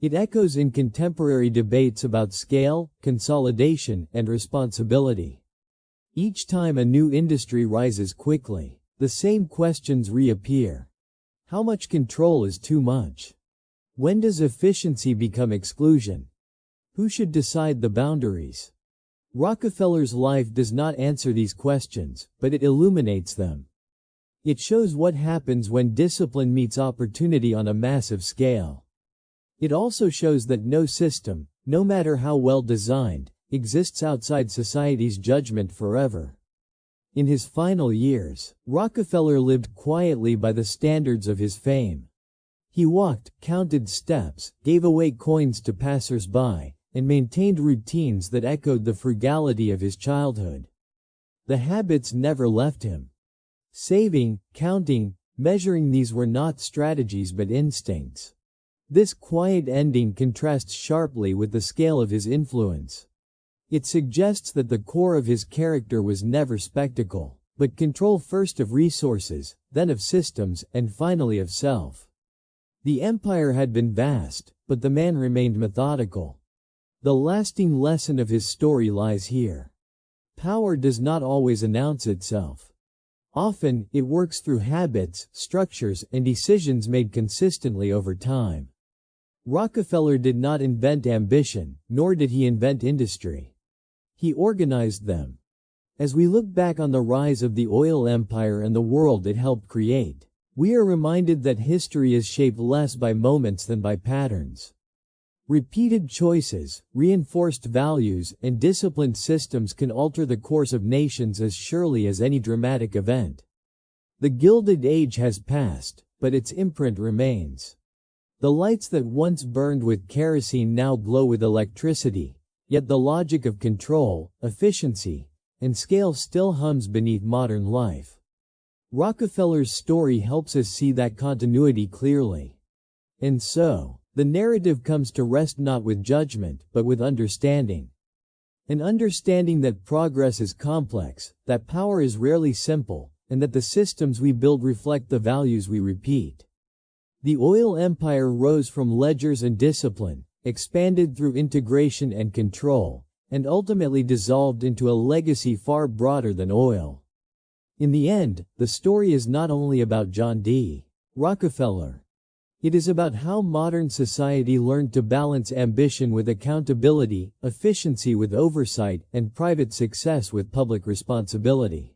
It echoes in contemporary debates about scale, consolidation, and responsibility. Each time a new industry rises quickly, the same questions reappear. How much control is too much? When does efficiency become exclusion? Who should decide the boundaries? Rockefeller's life does not answer these questions, but it illuminates them. It shows what happens when discipline meets opportunity on a massive scale. It also shows that no system, no matter how well designed, exists outside society's judgment forever. In his final years, Rockefeller lived quietly by the standards of his fame. He walked, counted steps, gave away coins to passers-by, and maintained routines that echoed the frugality of his childhood. The habits never left him. Saving, counting, measuring, these were not strategies but instincts. This quiet ending contrasts sharply with the scale of his influence. It suggests that the core of his character was never spectacle, but control, first of resources, then of systems, and finally of self. The empire had been vast, but the man remained methodical. The lasting lesson of his story lies here. Power does not always announce itself. Often, it works through habits, structures, and decisions made consistently over time. Rockefeller did not invent ambition, nor did he invent industry. He organized them. As we look back on the rise of the oil empire and the world it helped create, we are reminded that history is shaped less by moments than by patterns. Repeated choices, reinforced values, and disciplined systems can alter the course of nations as surely as any dramatic event. The Gilded Age has passed, but its imprint remains. The lights that once burned with kerosene now glow with electricity, yet the logic of control, efficiency, and scale still hums beneath modern life. Rockefeller's story helps us see that continuity clearly. And so, the narrative comes to rest not with judgment, but with understanding. An understanding that progress is complex, that power is rarely simple, and that the systems we build reflect the values we repeat. The oil empire rose from ledgers and discipline, expanded through integration and control, and ultimately dissolved into a legacy far broader than oil. In the end, the story is not only about John D. Rockefeller. It is about how modern society learned to balance ambition with accountability, efficiency with oversight, and private success with public responsibility.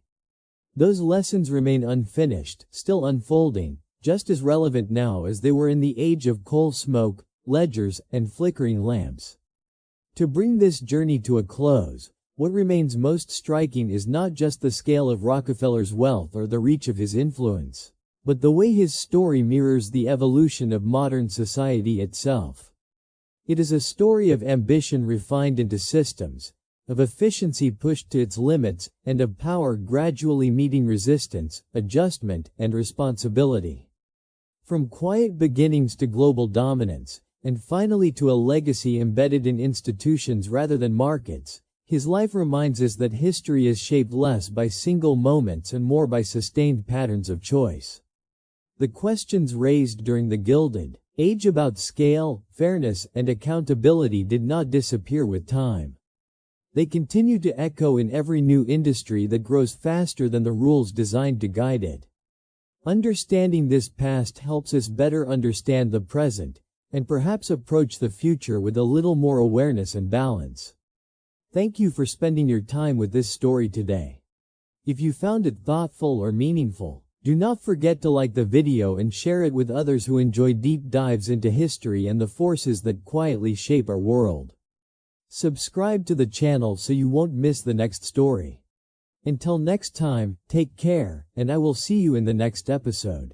Those lessons remain unfinished, still unfolding, just as relevant now as they were in the age of coal smoke, ledgers, and flickering lamps. To bring this journey to a close, what remains most striking is not just the scale of Rockefeller's wealth or the reach of his influence, but the way his story mirrors the evolution of modern society itself. It is a story of ambition refined into systems, of efficiency pushed to its limits, and of power gradually meeting resistance, adjustment, and responsibility. From quiet beginnings to global dominance, and finally to a legacy embedded in institutions rather than markets, His life reminds us that history is shaped less by single moments and more by sustained patterns of choice. The questions raised during the Gilded Age about scale, fairness, and accountability did not disappear with time. They continue to echo in every new industry that grows faster than the rules designed to guide it. Understanding this past helps us better understand the present, and perhaps approach the future with a little more awareness and balance. Thank you for spending your time with this story today. If you found it thoughtful or meaningful, do not forget to like the video and share it with others who enjoy deep dives into history and the forces that quietly shape our world. Subscribe to the channel so you won't miss the next story. Until next time, take care, and I will see you in the next episode.